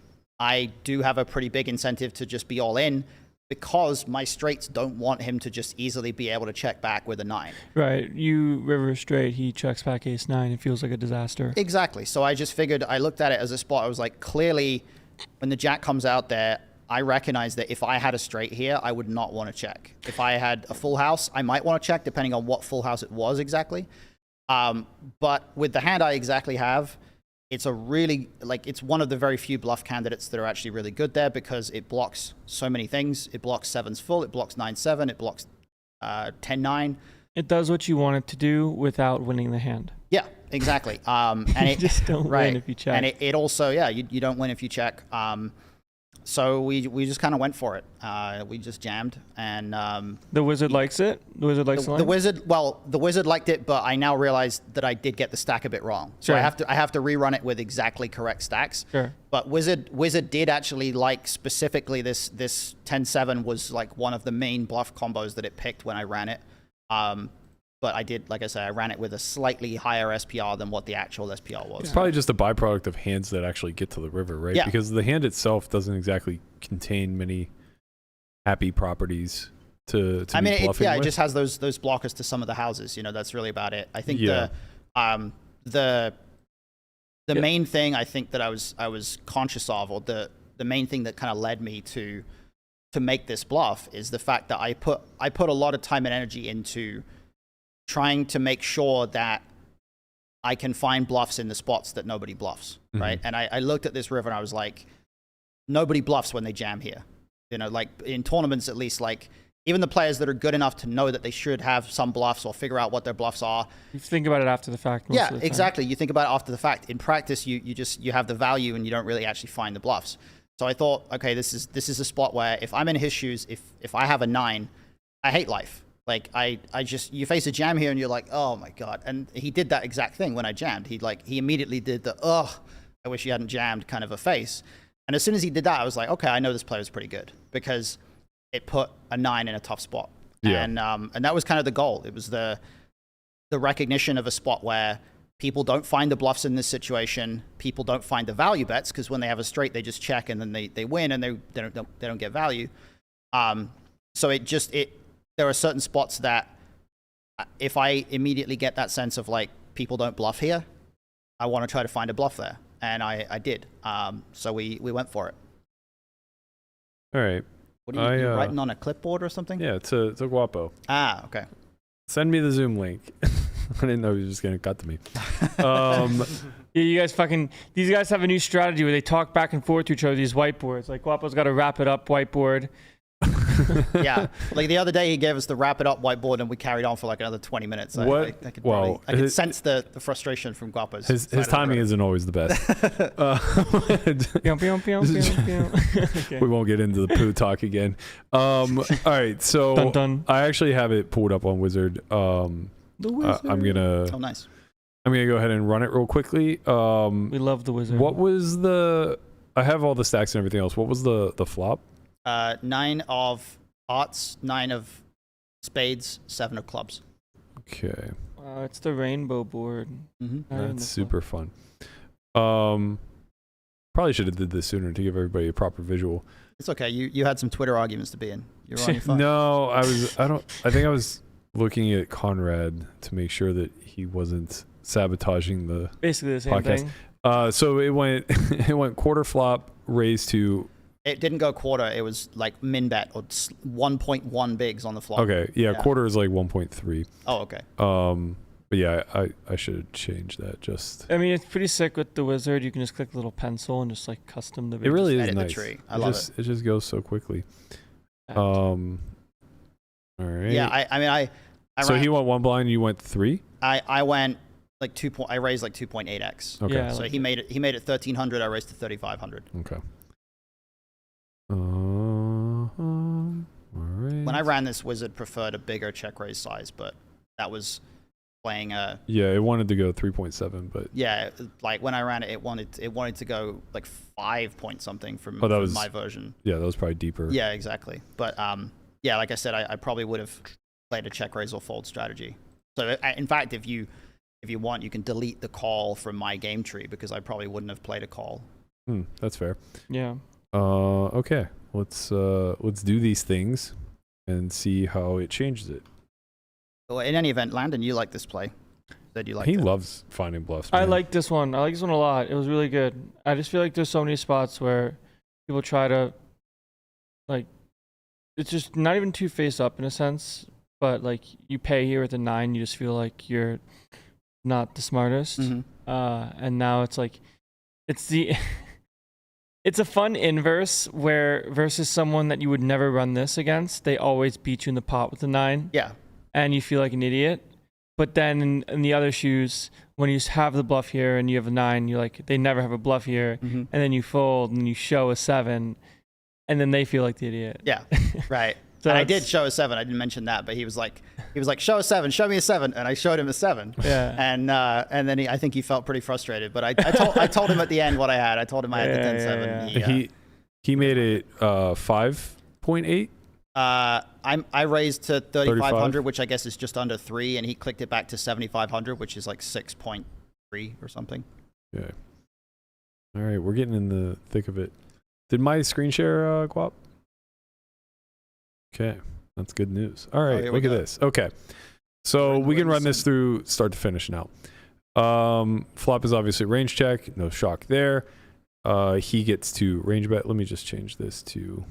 I do have a pretty big incentive to just be all in, because my straights don't want him to just easily be able to check back with a 9. Right. You river straight, he checks back ace 9. It feels like a disaster. Exactly. So I just figured, I looked at it as a spot. I was like, clearly, when the jack comes out there, I recognize that if I had a straight here, I would not want to check. If I had a full house, I might want to check, depending on what full house it was exactly. But with the hand I exactly have, it's a really, like, it's one of the very few bluff candidates that are actually really good there because it blocks so many things. It blocks 7s full, it blocks 9-7, it blocks 10-9. It does what you want it to do without winning the hand. Yeah, exactly. And You it just don't win if you check. And it also, yeah, you don't win if you check. So we just kind of went for it. We just jammed, and The wizard likes it. The wizard likes the wizard. Well, the wizard liked it, but I now realized that I did get the stack a bit wrong. So Sure. I have to rerun it with exactly correct stacks. Sure. But wizard did actually like specifically this 10-7 was like one of the main bluff combos that it picked when I ran it. But I did, like I said, I ran it with a slightly higher SPR than what the actual SPR was. It's probably just a byproduct of hands that actually get to the river, right? Yeah. Because the hand itself doesn't exactly contain many happy properties to I mean, be bluffing it with. just has those blockers to some of the houses. You know, that's really about it. I think Yeah. the main thing I think that I was conscious of, or the main thing that kind of led me to make this bluff, is the fact that I put a lot of time and energy into trying to make sure that I can find bluffs in the spots that nobody bluffs, right? And I looked at this river and I was like, nobody bluffs when they jam here. You know, like in tournaments at least, like even the players that are good enough to know that they should have some bluffs or figure out what their bluffs are. You think about it after the fact. Most Yeah, of the time. exactly. You think about it after the fact. In practice, you have the value and you don't really actually find the bluffs. So I thought, okay, this is a spot where if I'm in his shoes, if I have a 9, I hate life. Like you face a jam here and you're like, oh my God. And he did that exact thing when I jammed. He immediately did the, I wish he hadn't jammed kind of a face. And as soon as he did that, I was like, okay, I know this player is pretty good because it put a 9 in a tough spot. Yeah. And that was kind of the goal. It was the recognition of a spot where people don't find the bluffs in this situation. People don't find the value bets because when they have a straight, they just check and then they win and they don't get value. So there are certain spots that if I immediately get that sense of like people don't bluff here, I want to try to find a bluff there, and I did. So we went for it. All right. What are you writing on a clipboard or something? Yeah, it's a guapo. Ah, okay. Send me the Zoom link. I didn't know he was just gonna cut to me. Yeah, you guys these guys have a new strategy where they talk back and forth to each other, these whiteboards. Like Guapo's got a wrap it up whiteboard. Yeah, like the other day he gave us the wrap it up whiteboard and we carried on for like another 20 minutes. I could sense the frustration from Guapo's. His timing isn't always the best. Okay. We won't get into the poo talk again. All right, so Dun, dun. I actually have it pulled up on Wizard. I'm gonna Oh, nice. I'm gonna go ahead and run it real quickly. We love the wizard. What was I have all the stacks and everything else. What was the flop? 9 of hearts, 9 of spades, 7 of clubs. Okay. It's the rainbow board. That's super fun. Probably should have did this sooner to give everybody a proper visual. It's okay. You had some Twitter arguments to be in. You're on your phone. No, I think I was looking at Conrad to make sure that he wasn't sabotaging the Basically the same podcast. thing. So it went quarter flop, raise to. It didn't go quarter. It was like min bet or 1.1 bigs on the flop. Okay, yeah, quarter is like 1.3. Oh, okay. But yeah, I should change that. Just I mean, it's pretty sick with the wizard. You can just click a little pencil and just like custom the. it really is edit the nice. tree. I love it. It just goes so quickly. All right. Yeah, I So ran, he went 1 blind. You went 3. I went like I raised like 2.8x. Okay. Yeah, So he made it 1300. I raised to 3500. Okay. All right. When I ran this, wizard preferred a bigger check raise size, but that was playing a. Yeah, it wanted to go 3.7, but Yeah, like when I ran it, it wanted to go like 5 point something from my version. yeah, that was probably deeper. Yeah, exactly. But yeah, like I said, I probably would have played a check raise or fold strategy. So in fact, if you want, you can delete the call from my game tree because I probably wouldn't have played a call. That's fair. Yeah. Okay. Let's do these things and see how it changes it. Well, in any event, Landon, you like this play. Said you like. He loves finding bluffs. I man. like this one. I like this one a lot. It was really good. I just feel like there's so many spots where people try to, like, it's just not even too face up in a sense, but like you pay here with a 9, you just feel like you're not the smartest. Mhm. And now it's like It's it's a fun inverse where versus someone that you would never run this against, they always beat you in the pot with the 9. Yeah. And you feel like an idiot. But then in the other shoes, when you have the bluff here and you have a 9, you're like, they never have a bluff here. Mm-hmm. And then you fold and you show a 7, and then they feel like the idiot. Yeah. Right. So and I did show a 7. I didn't mention that, but he was like, show a 7, show me a 7, and I showed him a 7. Yeah. And then I think he felt pretty frustrated. But I told him at the end what I had. I told him I had the 10-7. He made it 5.8. I raised to 3,500, 35? which I guess is just under 3, and he clicked it back to 7,500, which is like 6.3 or something. Yeah. All right, we're getting in the thick of it. Did my screen share go up? Okay, that's good news. All right, look at this. Okay, so we can run this through start to finish now. Flop is obviously range check, no shock there. He gets to range bet. Let me just change this to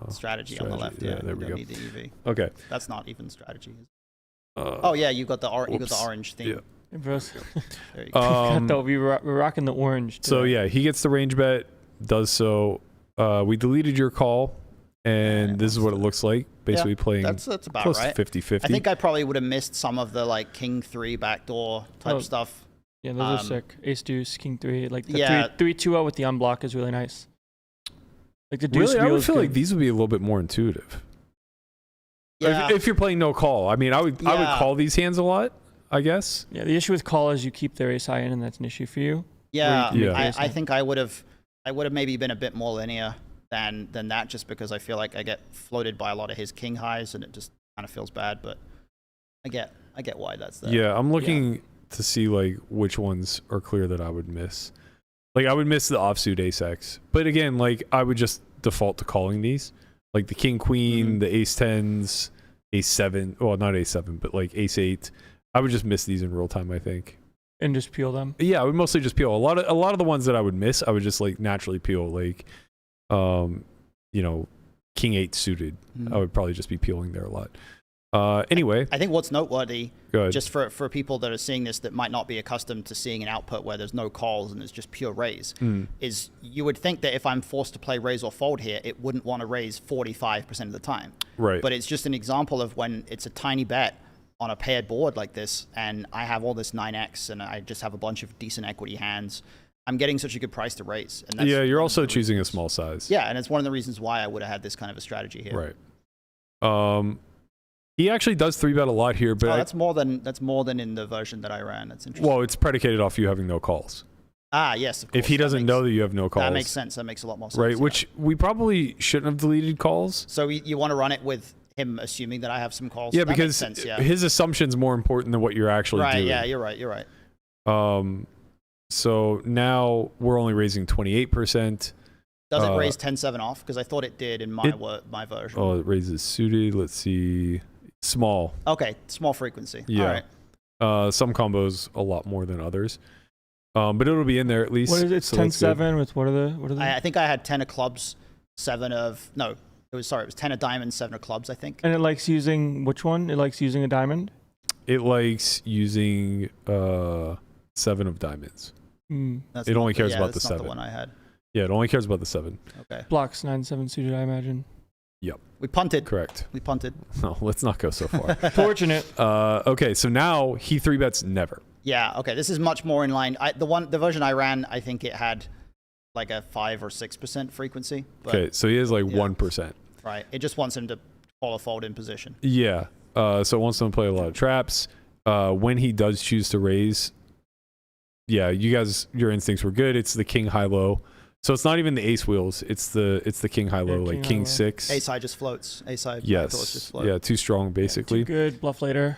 strategy on the left. Yeah, there we go. Need the EV. Okay, that's not even strategy. Oh yeah, you got the orange theme. Yeah. There you go. We're rocking the orange today. So yeah, he gets the range bet. Does so. We deleted your call. And this is what it looks like, basically playing that's about close right. to 50-50. I think I probably would have missed some of the like king 3 backdoor type stuff. Yeah, those are sick. Ace deuce, king 3, like the 3-2-0 with the unblock is really nice. Like the deuce. Really, I would feel like these would be a little bit more intuitive. Yeah. If you're playing no call, I mean, I would call these hands a lot, I guess. Yeah, the issue with call is you keep their ace high in, and that's an issue for you. Yeah, I think I would have maybe been a bit more linear than that, just because I feel like I get floated by a lot of his king highs, and it just kind of feels bad. But I get why that's there. Yeah, I'm looking to see like which ones are clear that I would miss. Like I would miss the offsuit ace X, but again, like I would just default to calling these, like the king queen, the ace 10s, ace 7. Well, not ace 7, but like ace 8. I would just miss these in real time, I think. And just peel them. Yeah, I would mostly just peel a lot of the ones that I would miss. I would just like naturally peel, like king 8 suited. I would probably just be peeling there a lot. Anyway, I think what's noteworthy, just for people that are seeing this that might not be accustomed to seeing an output where there's no calls and it's just pure raise, is you would think that if I'm forced to play raise or fold here, it wouldn't want to raise 45% of the time. Right. But it's just an example of when it's a tiny bet on a paired board like this, and I have all this 9x, and I just have a bunch of decent equity hands. I'm getting such a good price to raise. And that's you're also choosing a small size. Yeah, and it's one of the reasons why I would have had this kind of a strategy here. Right. He actually does 3-bet a lot here, but that's more than in the version that I ran. That's interesting. Well, it's predicated off you having no calls. Ah, yes, of course. If he doesn't know that you have no calls. That makes sense. That makes a lot more sense. Right, which we probably shouldn't have deleted calls. So you want to run it with him assuming that I have some calls? Yeah, that because makes sense, his assumption's more important than what you're actually doing. Right, yeah, you're right. So now we're only raising 28%. Does it raise 10-7 off? Because I thought it did in my version. Oh, it raises suited. Let's see. Small. Okay, small frequency. Yeah. All right. Some combos a lot more than others. But it'll be in there at least. What is it? It's 10-7 with what are the? I think I had 10 of clubs, 7 of it was 10 of diamonds, 7 of clubs, I think. And it likes using which one? It likes using a diamond? It likes using 7 of diamonds. It only cares about the 7. Not the one I had. Yeah, it only cares about the 7. Okay. Blocks 9-7 suited, I imagine. Yep. We punted. Correct. We punted. No, let's not go so far. Fortunate. Okay, so now he 3-bets never. Yeah, okay. This is much more in line. The version I ran, I think it had like a 5 or 6% frequency. But Okay, so he has like 1%. Right. It just wants him to follow fold in position. Yeah. So it wants him to play a lot of traps. When he does choose to raise, yeah, your instincts were good. It's the king high low. So it's not even the ace wheels. It's the king high low, like king 6. Ace high just floats. Ace high just float. Yeah, too strong basically. Too good. Bluff later.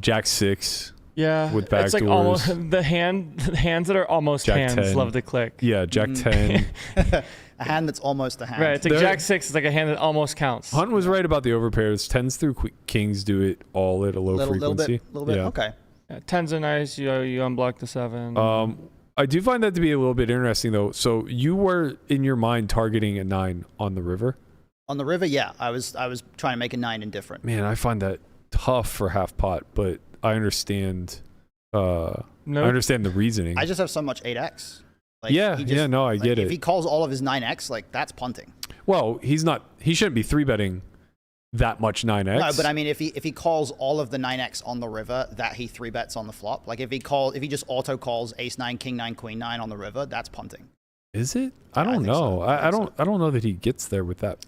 Jack 6. Yeah, with backdoors. It's like almost the hands that are almost Jack hands 10. love to click. Yeah, Jack 10. A hand that's almost a hand. Right, it's like Jack 6 is like a hand that almost counts. Hunt was right about the overpairs. 10s through kings do it all at a low frequency. Little bit. Yeah. Okay. Yeah, 10s are nice. You unblock the 7. I do find that to be a little bit interesting though. So you were in your mind targeting a 9 on the river. On the river, yeah. I was trying to make a 9 indifferent. Man, I find that tough for half pot, but I understand. I understand the reasoning. I just have so much 8x. Like, Yeah, no, I get If it. he calls all of his 9x, like that's punting. Well, he shouldn't be 3-betting that much 9x. No, but I mean, if he calls all of the 9x on the river, that he 3-bets on the flop. Like if he just auto calls ace 9, king 9, queen 9 on the river, that's punting. Is it? I don't know. So. I don't know that he gets there with that.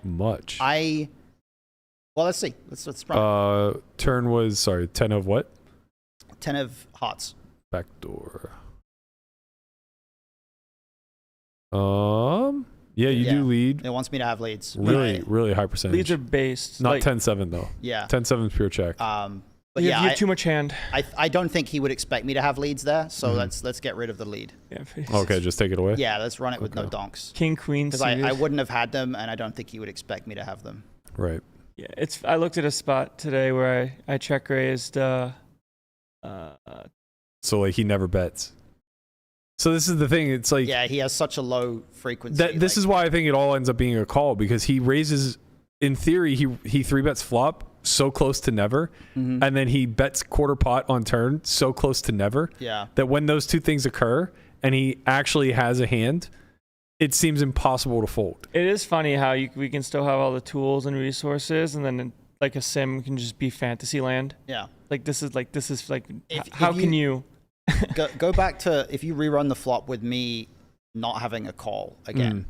Much. Well, let's see. Let's run. Turn was 10 of what? 10 of hearts. Backdoor. Yeah, you do lead. It wants me to have leads. Really high percentage. Leads are based. Not like, 10-7 though. Yeah. 10-7 is pure check. But you have too much hand. I don't think he would expect me to have leads there. So let's get rid of the lead. Yeah, okay, just take it away. Yeah, let's run it with no donks. King, queen, because I wouldn't have had them, and I don't think he would expect me to have them. Right. Yeah, I looked at a spot today where I check raised. So like he never bets. So this is the thing. It's like he has such a low frequency. This is why I think it all ends up being a call, because he raises. In theory, he 3-bets flop so close to never, and then he bets quarter pot on turn so close to never. Yeah. That when those two things occur and he actually has a hand, it seems impossible to fold. It is funny how we can still have all the tools and resources, and then like a sim can just be fantasy land. Yeah. Like this is how can you go back to if you rerun the flop with me not having a call again,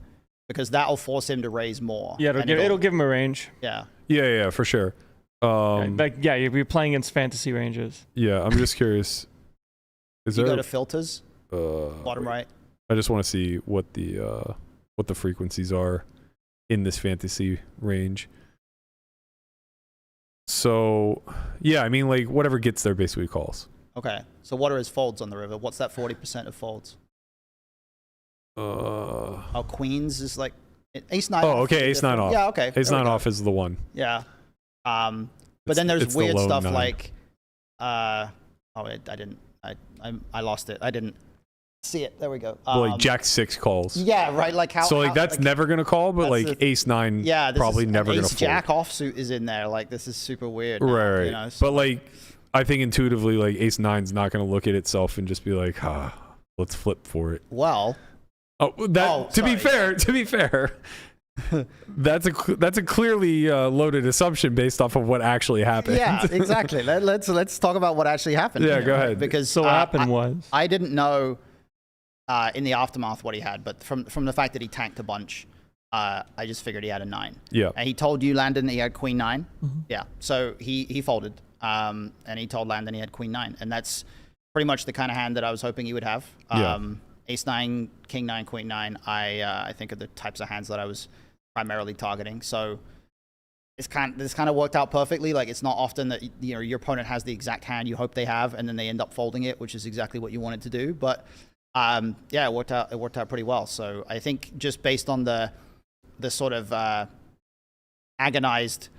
because that'll force him to raise more. Yeah, it'll give him a range. Yeah. Yeah, for sure. You're playing against fantasy ranges. Yeah, I'm just curious. Go to filters, bottom right. I just want to see what the frequencies are in this fantasy range. So, yeah, I mean, like whatever gets there basically calls. Okay, so what are his folds on the river? What's that 40% of folds? Queens is like ace 9. Oh, okay, ace 9 off. Yeah, okay. Ace 9 off is the one. Yeah. But then there's weird stuff like, I lost it. I didn't see it. There we go. Like Jack 6 calls. Yeah, right. Like how. So like that's never gonna call, but like ace 9. Yeah, probably never gonna fold. Jack offsuit is in there. Like this is super weird. Right. You know, so but like, I think intuitively, like ace 9's not gonna look at itself and just be like, let's flip for it. Well. To be fair, that's a clearly loaded assumption based off of what actually happened. Yeah, exactly. Let's talk about what actually happened. Yeah, go ahead. Because what happened was I didn't know in the aftermath what he had, but from the fact that he tanked a bunch, I just figured he had a 9. Yeah. And he told you, Landon, he had queen 9. Yeah. So he folded, and he told Landon he had queen 9, and that's pretty much the kind of hand that I was hoping he would have. Ace 9, king 9, queen 9, I think are the types of hands that I was primarily targeting. So this kind of worked out perfectly. Like it's not often that your opponent has the exact hand you hope they have, and then they end up folding it, which is exactly what you wanted to do. But it worked out pretty well. So I think just based on the sort of agonized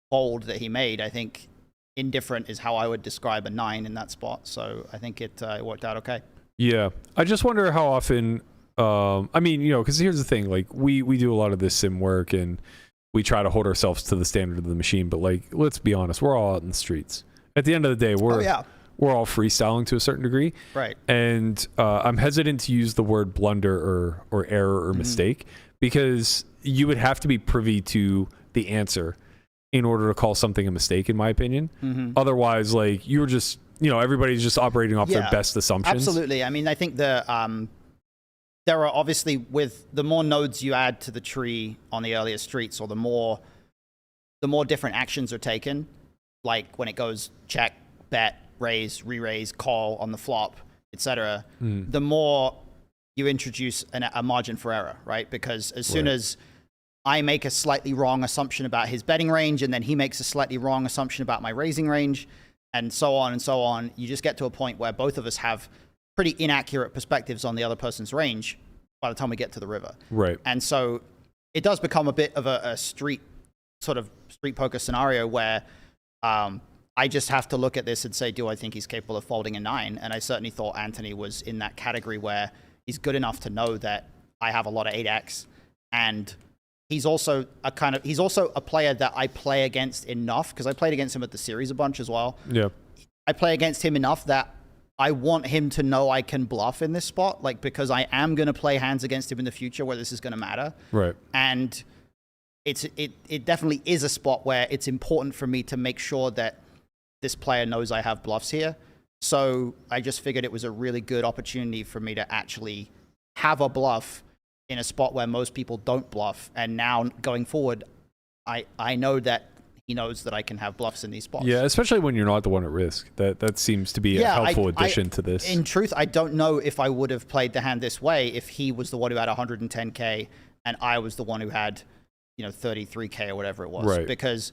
fold that he made, I think indifferent is how I would describe a 9 in that spot. So I think it worked out okay. Yeah, I just wonder how often. I mean, because here's the thing: like we do a lot of this sim work, and we try to hold ourselves to the standard of the machine. But like, let's be honest, we're all out in the streets. At the end of the day, we're all freestyling to a certain degree, right? And I'm hesitant to use the word blunder or error or mistake, because you would have to be privy to the answer in order to call something a mistake, in my opinion. Otherwise, like you're just. Everybody's just operating off their best assumptions. Absolutely. I mean, I think there are obviously, with the more nodes you add to the tree on the earlier streets, or the more different actions are taken, like when it goes check, bet, raise, re-raise, call on the flop, etc., the more you introduce a margin for error, right? Because as soon as I make a slightly wrong assumption about his betting range, and then he makes a slightly wrong assumption about my raising range, and so on, you just get to a point where both of us have pretty inaccurate perspectives on the other person's range by the time we get to the river. Right. And so it does become a bit of a street poker scenario where I just have to look at this and say, do I think he's capable of folding a 9? And I certainly thought Anthony was in that category where he's good enough to know that I have a lot of 8x, and he's also a player that I play against enough, because I played against him at the series a bunch as well. Yeah. I play against him enough that I want him to know I can bluff in this spot, like, because I am going to play hands against him in the future where this is going to matter. Right. And it definitely is a spot where it's important for me to make sure that this player knows I have bluffs here. So I just figured it was a really good opportunity for me to actually have a bluff in a spot where most people don't bluff. And now going forward, I know that he knows that I can have bluffs in these spots. Yeah, especially when you're not the one at risk. That seems to be a helpful addition to this. In truth, I don't know if I would have played the hand this way if he was the one who had 110K and I was the one who had, 33K or whatever it was. Right. Because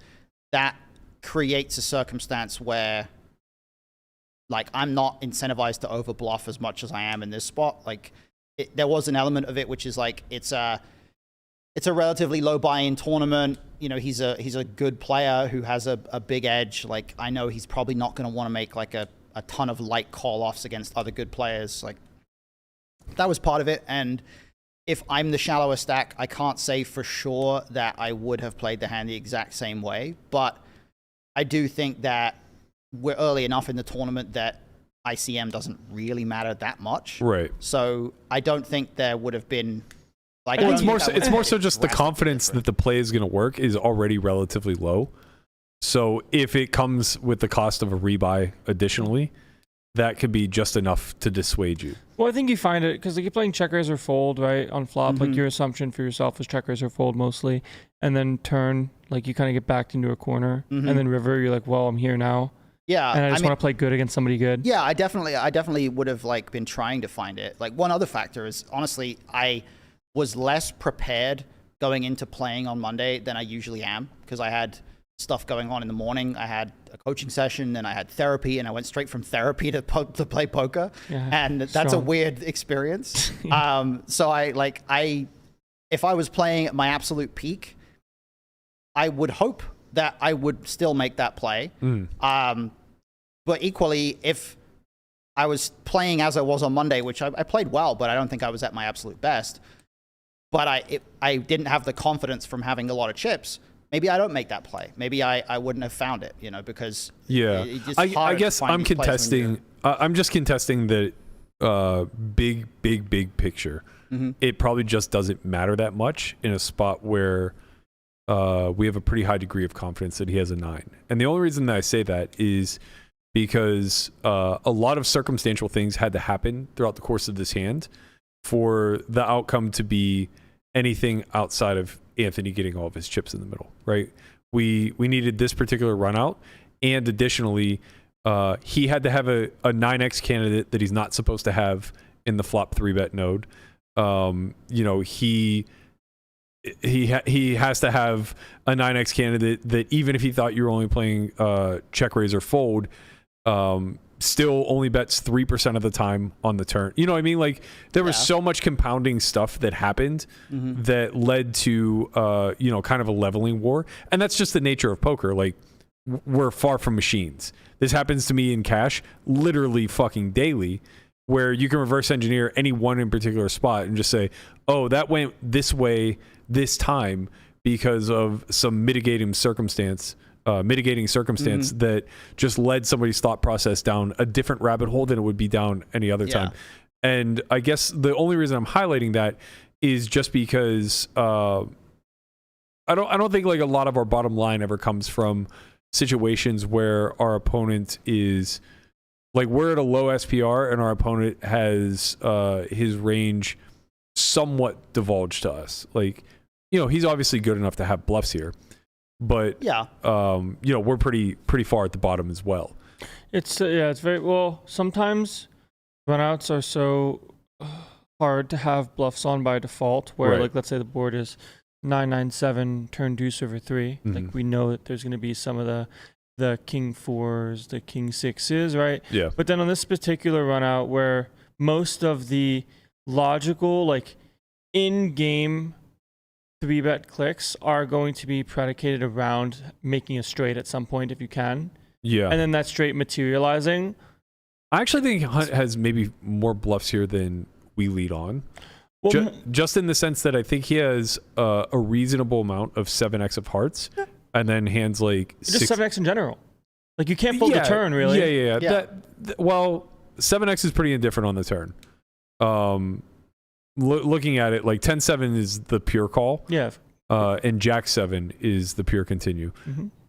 that creates a circumstance where, like, I'm not incentivized to over bluff as much as I am in this spot. Like, there was an element of it which is like it's a relatively low buy-in tournament. He's a good player who has a big edge. Like, I know he's probably not going to want to make like a ton of light call-offs against other good players. Like, that was part of it. And if I'm the shallower stack, I can't say for sure that I would have played the hand the exact same way. But I do think that we're early enough in the tournament that ICM doesn't really matter that much. Right. So I don't think there would have been like. Well, it's more so just the confidence that the play is going to work is already relatively low. So if it comes with the cost of a rebuy additionally, that could be just enough to dissuade you. Well, I think you find it because you're playing check raise or fold, right, on flop. Like, your assumption for yourself is check raise or fold mostly, and then turn, like, you kind of get backed into a corner, and then river, you're like, well, I'm here now. Yeah, and I just want to play good against somebody good. Yeah, I definitely would have like been trying to find it. Like, one other factor is, honestly, I was less prepared going into playing on Monday than I usually am because I had stuff going on in the morning. I had a coaching session, and I had therapy, and I went straight from therapy to play poker, and that's a weird experience. So if I was playing at my absolute peak, I would hope that I would still make that play. But equally, if I was playing as I was on Monday, which I played well, but I don't think I was at my absolute best, but I didn't have the confidence from having a lot of chips, maybe I don't make that play. Maybe I wouldn't have found it, because I guess I'm contesting. I'm just contesting that big picture. It probably just doesn't matter that much in a spot where we have a pretty high degree of confidence that he has a 9. And the only reason that I say that is because a lot of circumstantial things had to happen throughout the course of this hand for the outcome to be anything outside of Anthony getting all of his chips in the middle, right? We needed this particular run out, and additionally, he had to have a 9x candidate that he's not supposed to have in the flop 3-bet node. He has to have a 9x candidate that even if he thought you were only playing check raise or fold, still only bets 3% of the time on the turn. You know what I mean? Like, there was so much compounding stuff that happened that led to kind of a leveling war. And that's just the nature of poker. Like, we're far from machines. This happens to me in cash literally fucking daily, where you can reverse engineer any one in particular spot and just say, oh, that went this way this time because of some mitigating circumstance that just led somebody's thought process down a different rabbit hole than it would be down any other time. And I guess the only reason I'm highlighting that is just because I don't think like a lot of our bottom line ever comes from situations where our opponent is like, we're at a low SPR and our opponent has his range somewhat divulged to us. Like, he's obviously good enough to have bluffs here, but we're pretty far at the bottom as well. It's it's very well. Sometimes runouts are so hard to have bluffs on by default, where like, let's say the board is 9-9-7 turn deuce over 3. Like, we know that there's going to be some of the king 4s, the king 6s, right? Yeah. But then on this particular run out, where most of the logical, like, in-game 3-bet clicks are going to be predicated around making a straight at some point if you can. Yeah. And then that straight materializing. I actually think Hunt has maybe more bluffs here than we lead on. Well, just in the sense that I think he has a reasonable amount of 7x of hearts. And then hands like just 7x in general. Like, you can't fold the turn, really. Yeah. Well, 7x is pretty indifferent on the turn. Looking at it, like 10-7 is the pure call. Yeah. And Jack-7 is the pure continue.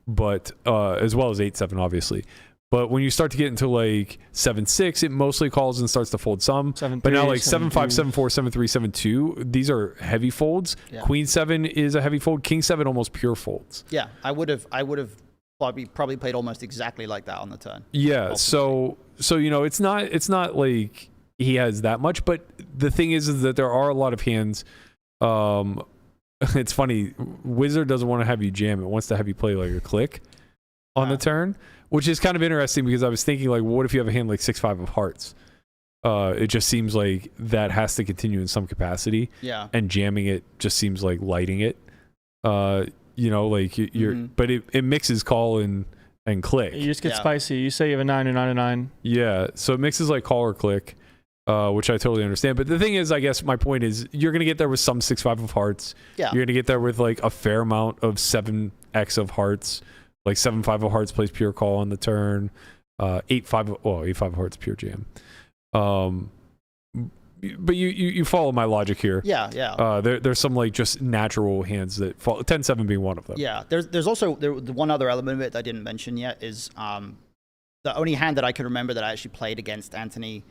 But as well as 8-7, obviously. But when you start to get into like 7-6, it mostly calls and starts to fold some. 7-3, but now like 7-5, 7-2. 7-4, 7-3, 7-2, these are heavy folds. Yeah. Queen-7 is a heavy fold. King-7 almost pure folds. Yeah, I would have probably played almost exactly like that on the turn. Yeah, so you know, it's not like he has that much, but the thing is that there are a lot of hands. It's funny, Wizard doesn't want to have you jam, it wants to have you play like a click on the turn, which is kind of interesting because I was thinking like, what if you have a hand like 6-5 of hearts? It just seems like that has to continue in some capacity. Yeah. And jamming it just seems like lighting it. You know, like you're, but it mixes call and click. You just get spicy. You say you have a 9 or 9 or 9. Yeah, so it mixes like call or click, which I totally understand. But the thing is, I guess my point is, you're gonna get there with some 6-5 of hearts. Yeah. You're gonna get there with like a fair amount of 7x of hearts. Like 7-5 of hearts plays pure call on the turn. 8-5 of hearts pure jam. But you follow my logic here. Yeah. There's some like just natural hands that fall. 10-7 being one of them. Yeah. There's also the one other element of it that I didn't mention yet is the only hand that I can remember that I actually played against Anthony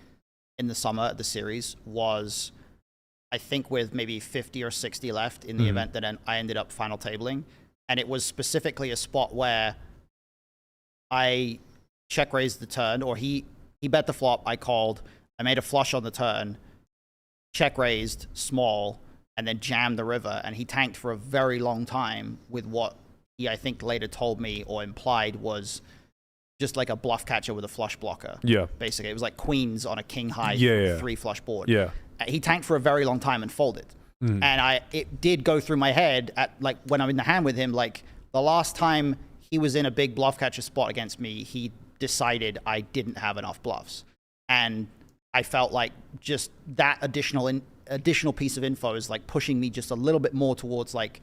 in the summer at the series was, I think, with maybe 50 or 60 left in the event that I ended up final tabling. And it was specifically a spot where I check raised the turn, or he bet the flop, I called, I made a flush on the turn, check raised, small, and then jammed the river, and he tanked for a very long time with what he, I think, later told me or implied was just like a bluff catcher with a flush blocker. Yeah. Basically, it was like queens on a king high 3 flush board. Yeah. He tanked for a very long time and folded. And it did go through my head at like when I'm in the hand with him, like the last time he was in a big bluff catcher spot against me, he decided I didn't have enough bluffs. And I felt like just that additional piece of info is like pushing me just a little bit more towards like,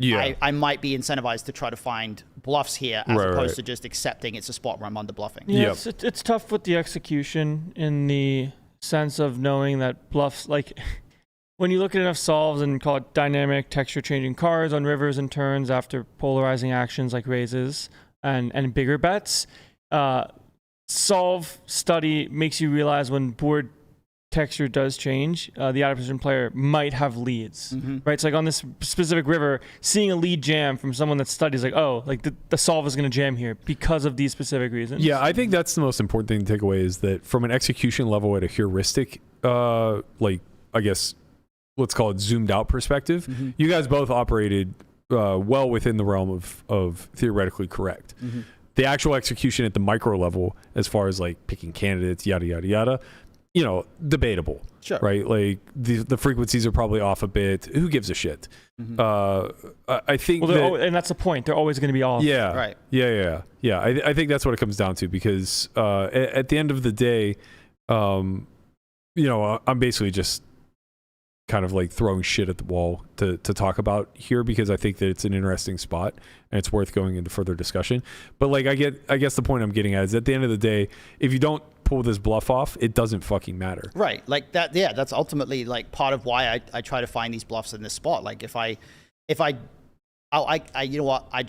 I might be incentivized to try to find bluffs here as opposed to just accepting it's a spot where I'm under bluffing. Yeah, it's tough with the execution in the sense of knowing that bluffs, like when you look at enough solves and call it dynamic texture changing cards on rivers and turns after polarizing actions like raises and bigger bets, solve study makes you realize when board texture does change, the out of position player might have leads, right? So like on this specific river, seeing a lead jam from someone that studies like, oh, like the solve is going to jam here because of these specific reasons. Yeah, I think that's the most important thing to take away is that from an execution level at a heuristic, like I guess let's call it zoomed out perspective, you guys both operated well within the realm of theoretically correct. The actual execution at the micro level, as far as like picking candidates, yada yada yada, you know, debatable, right? Like the frequencies are probably off a bit. Who gives a shit? I think, and that's the point. They're always going to be off. Yeah, right. Yeah. I think that's what it comes down to because at the end of the day, you know, I'm basically just kind of like throwing shit at the wall to talk about here because I think that it's an interesting spot and it's worth going into further discussion. But like I guess the point I'm getting at is at the end of the day, if you don't pull this bluff off, it doesn't fucking matter. Right. Like that. Yeah. That's ultimately like part of why I try to find these bluffs in this spot. Like if I you know what? I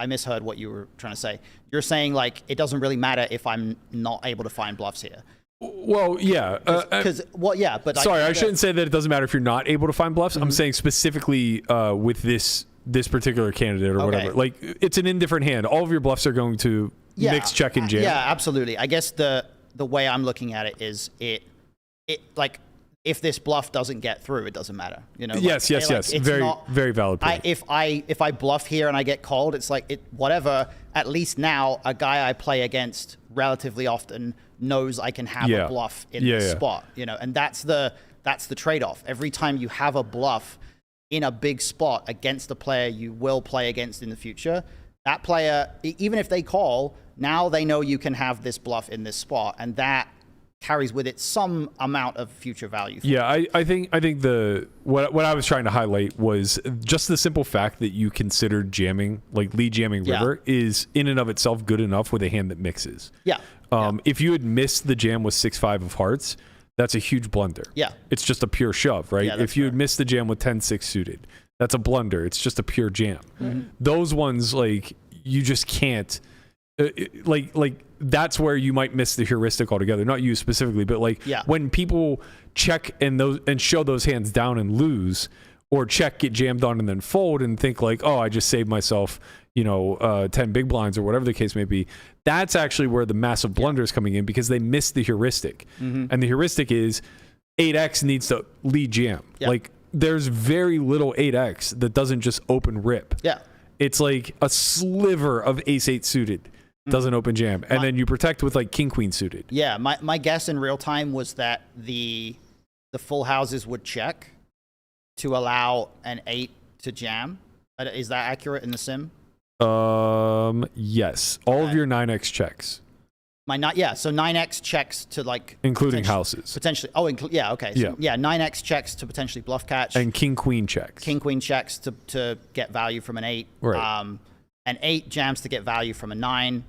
misheard what you were trying to say. You're saying like, it doesn't really matter if I'm not able to find bluffs here. Well, yeah. But sorry, I shouldn't say that it doesn't matter if you're not able to find bluffs. I'm saying specifically with this particular candidate or whatever. Like, it's an indifferent hand. All of your bluffs are going to mix, check, and jam. Yeah, absolutely. I guess the way I'm looking at it is it like if this bluff doesn't get through, it doesn't matter. You know. Yes. Very valid point. If I bluff here and I get called, it's like whatever. At least now a guy I play against relatively often knows I can have a bluff in this spot, you know, and that's the trade-off. Every time you have a bluff in a big spot against a player you will play against in the future, that player, even if they call, now they know you can have this bluff in this spot, and that carries with it some amount of future value. Yeah, I think what I was trying to highlight was just the simple fact that you considered jamming, like lead jamming river, is in and of itself good enough with a hand that mixes. Yeah. If you had missed the jam with 6-5 of hearts, that's a huge blunder. Yeah. It's just a pure shove, right? Yeah, if you had missed the jam with 10-6 suited, that's a blunder. It's just a pure jam. Those ones, like, you just can't. Like that's where you might miss the heuristic altogether. Not you specifically, but like when people check and show those hands down and lose, or check, get jammed on, and then fold and think like, oh, I just saved myself, 10 big blinds or whatever the case may be. That's actually where the massive blunder is coming in, because they missed the heuristic, and the heuristic is 8x needs to lead jam. Like there's very little 8x that doesn't just open rip. It's like a sliver of ace-8 suited doesn't open jam, and then you protect with like king-queen suited. Yeah, my guess in real time was that the full houses would check to allow an 8 to jam. Is that accurate in the sim? Yes. All of your 9x checks. So 9x checks to like including houses. Potentially. Oh, okay. So, 9x checks to potentially bluff catch. And king-queen checks. King-queen checks to get value from an 8. Right. An 8 jams to get value from a 9.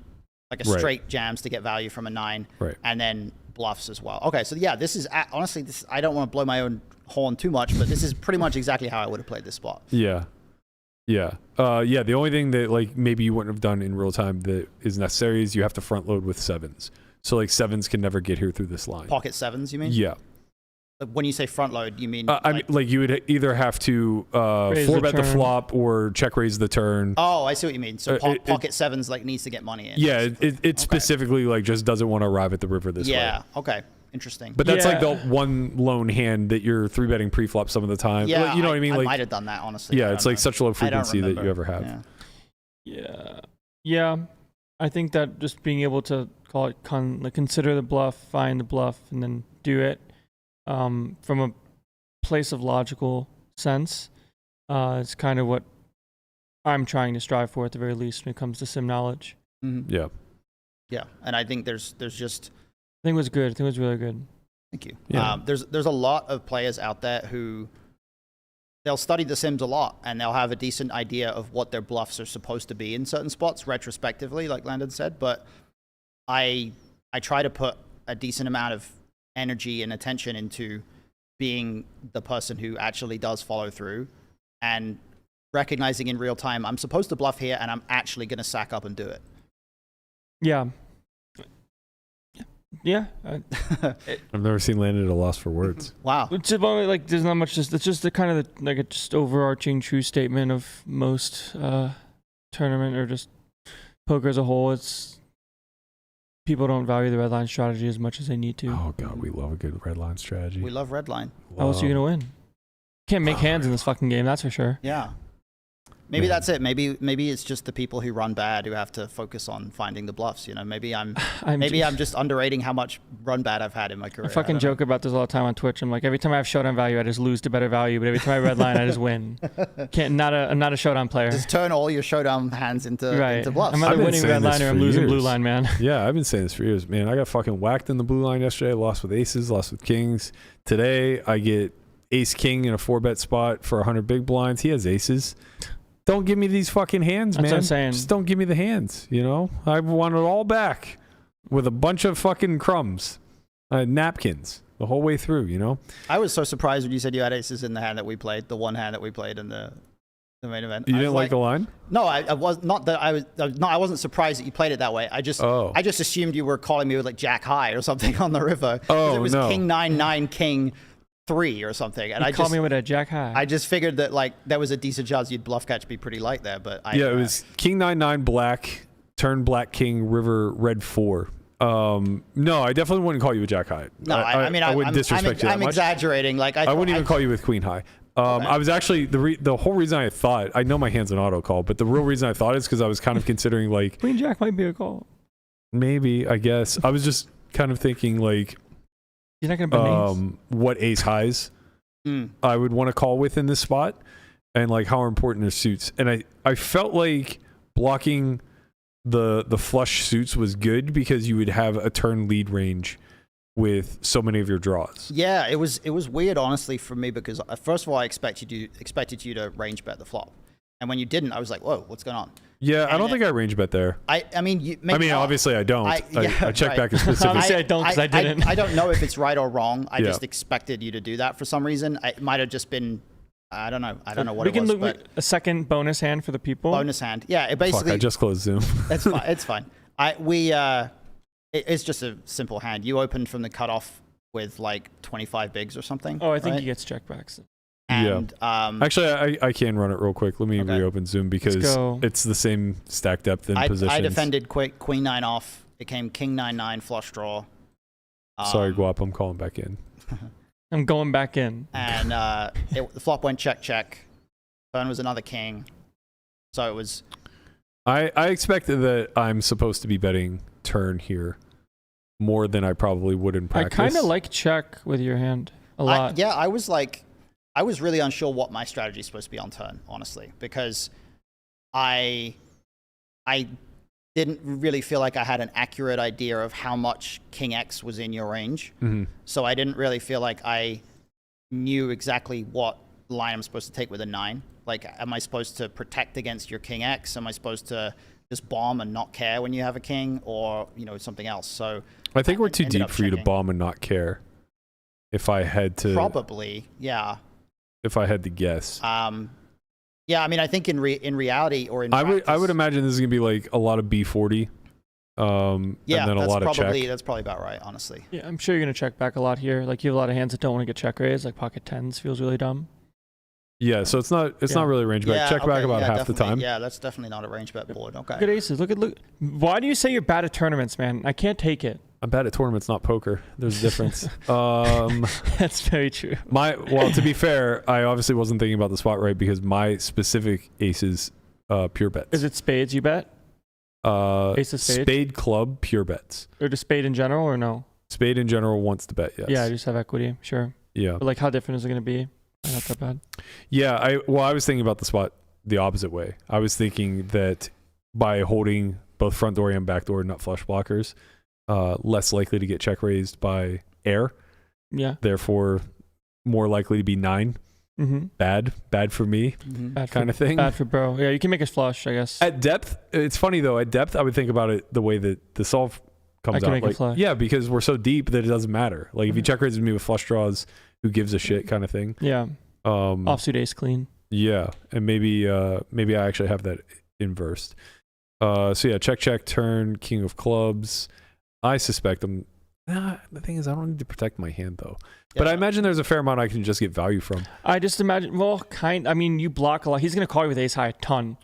Like a straight jams to get value from a 9. Right. And then bluffs as well. Okay, so yeah, this is honestly, I don't want to blow my own horn too much, but this is pretty much exactly how I would have played this spot. Yeah. The only thing that like maybe you wouldn't have done in real time that is necessary is you have to front load with 7s. So like 7s can never get here through this line. Pocket 7s, you mean? Yeah. When you say front load, you mean? I mean, like you would either have to 4-bet the flop or check raise the turn. Oh, I see what you mean. So pocket 7s like needs to get money in. Yeah, it specifically like just doesn't want to arrive at the river this way. Yeah. Okay. Interesting. But that's like the one lone hand that you're 3-betting pre-flop some of the time. Yeah, you know what I mean? I Like, might have done that, honestly. Yeah, it's like such low frequency that you ever have. Yeah. I think that just being able to call it consider the bluff, find the bluff, and then do it from a place of logical sense is kind of what I'm trying to strive for at the very least when it comes to sim knowledge. Yeah. Yeah, and I think there's just. I think it was good. I think it was really good. Thank you. Yeah. There's a lot of players out there who they'll study the sims a lot and they'll have a decent idea of what their bluffs are supposed to be in certain spots retrospectively, like Landon said. But I try to put a decent amount of energy and attention into being the person who actually does follow through and recognizing in real time I'm supposed to bluff here and I'm actually going to sack up and do it. Yeah. Yeah. I've never seen Landon at a loss for words. Wow. It's about, like, there's not much. It's just the kind of like a just overarching true statement of most tournament or just poker as a whole. It's people don't value the red line strategy as much as they need to. Oh god, we love a good red line strategy. We love red line. How else are you gonna win? Can't make hands in this fucking game, that's for sure. Yeah. Maybe that's it. Maybe it's just the people who run bad who have to focus on finding the bluffs. Maybe I'm just underrating how much run bad I've had in my career. I fucking joke about this all the time on Twitch. I'm like, every time I have showdown value, I just lose to better value. But every time I red line, I just win. I'm not a showdown player. Just turn all your showdown hands into bluffs. I'm either winning red line or I'm losing blue line, man. Yeah, I've been saying this for years, man. I got fucking whacked in the blue line yesterday. I lost with aces, lost with kings. Today I get ace king in a 4-bet spot for 100 big blinds. He has aces. Don't give me these fucking hands, man. That's what I'm saying. Just don't give me the hands, I want it all back with a bunch of fucking crumbs. Napkins the whole way through, I was so surprised when you said you had aces in the hand that we played, the one hand that we played in the main event. You didn't like the line? No, I was not that I wasn't surprised that you played it that way. I just assumed you were calling me with like jack high or something on the river. Oh, it was no. king 9-9 king 3 or something, and I called me with a jack high. I just figured that like there was a decent chance you'd bluff catch be pretty light there, but it was king 9-9 black, turn black king river red 4. No, I definitely wouldn't call you a jack high. No, I mean I wouldn't disrespect you that much. I'm exaggerating. Like I wouldn't even call you with queen high. Okay. I was actually the whole reason I thought, I know my hand's an auto call, but the real reason I thought is because I was kind of considering like queen jack might be a call. Maybe, I guess I was just kind of thinking like. You're not gonna what ace highs I would want to call with in this spot, and like how important are suits. And I felt like blocking the flush suits was good because you would have a turn lead range with so many of your draws. Yeah, it was weird, honestly, for me, because first of all, I expected you to range bet the flop, and when you didn't, I was like, whoa, what's going on? Yeah, I don't think I range bet there. I mean, obviously I don't. I check right. back in specific. Obviously I don't, because I didn't. I don't know if it's right or wrong. I Yeah. just expected you to do that for some reason. It might have just been, I don't know what it was. We can but look a second bonus hand for the people. bonus hand. Yeah, it basically. Fuck, I just closed Zoom. It's fine. It's fine. It's just a simple hand. You opened from the cutoff with like 25 bigs or something. Oh, I think right? he gets checkbacks. And, Actually, I can run it real quick. Let me Okay. reopen Zoom because it's the same stack depth and positions. I defended queen 9 off. It came king 9-9 flush draw. Sorry, Guap, I'm calling back in. I'm going back in. And the flop went check. Turn was another king. So it was. I expected that I'm supposed to be betting turn here more than I probably would in practice. I kind of like check with your hand a lot. I was really unsure what my strategy is supposed to be on turn, honestly, because I didn't really feel like I had an accurate idea of how much king X was in your range. Mm-hmm. So I didn't really feel like I knew exactly what line I'm supposed to take with a 9. Like, am I supposed to protect against your king X? Am I supposed to just bomb and not care when you have a king, or something else? So I think we're too ended deep up for you to checking. bomb and not care. If I had to, Probably, yeah. If I had to guess, Yeah, I mean, I think in reality or in I practice, would imagine this is gonna be like a lot of B40, yeah, and then a lot of check. that's probably about right, honestly. Yeah, I'm sure you're gonna check back a lot here. Like, you have a lot of hands that don't want to get check raised. Like pocket tens feels really dumb. Yeah, so it's not really range back. Yeah, Check back okay, about yeah, half the definitely. time. Yeah, that's definitely not a range bet board. Okay. Look at aces. Look. Why do you say you're bad at tournaments, man? I can't take it. I'm bad at tournaments, not poker. There's a difference. That's very true. Well, to be fair, I obviously wasn't thinking about the spot right because my specific aces pure bets. Is it spades you bet? Ace of spades? Spade club pure bets. Or just spade in general, or no? Spade in general wants to bet, yes. Yeah, I just have equity, sure. Yeah. But like, how different is it going to be? Not that bad. Yeah, I was thinking about the spot the opposite way. I was thinking that by holding both front door and back door nut flush blockers, less likely to get check raised by air. Yeah. Therefore, more likely to be 9. Mm-hmm. Bad for me, kind of thing. Bad for bro. Yeah, you can make us flush, I guess. At depth, it's funny though. At depth, I would think about it the way that the solve comes can out. make it flush. Yeah, because we're so deep that it doesn't matter. Like if you check raises me with flush draws, who gives a shit kind of thing. Yeah. Offsuit ace clean. Yeah, and maybe I actually have that inversed. So yeah, check turn, king of clubs. I suspect I'm. The thing is, I don't need to protect my hand though. Yeah. But I imagine there's a fair amount I can just get value from. I just imagine. Well, I mean, you block a lot. He's gonna call you with ace high a ton.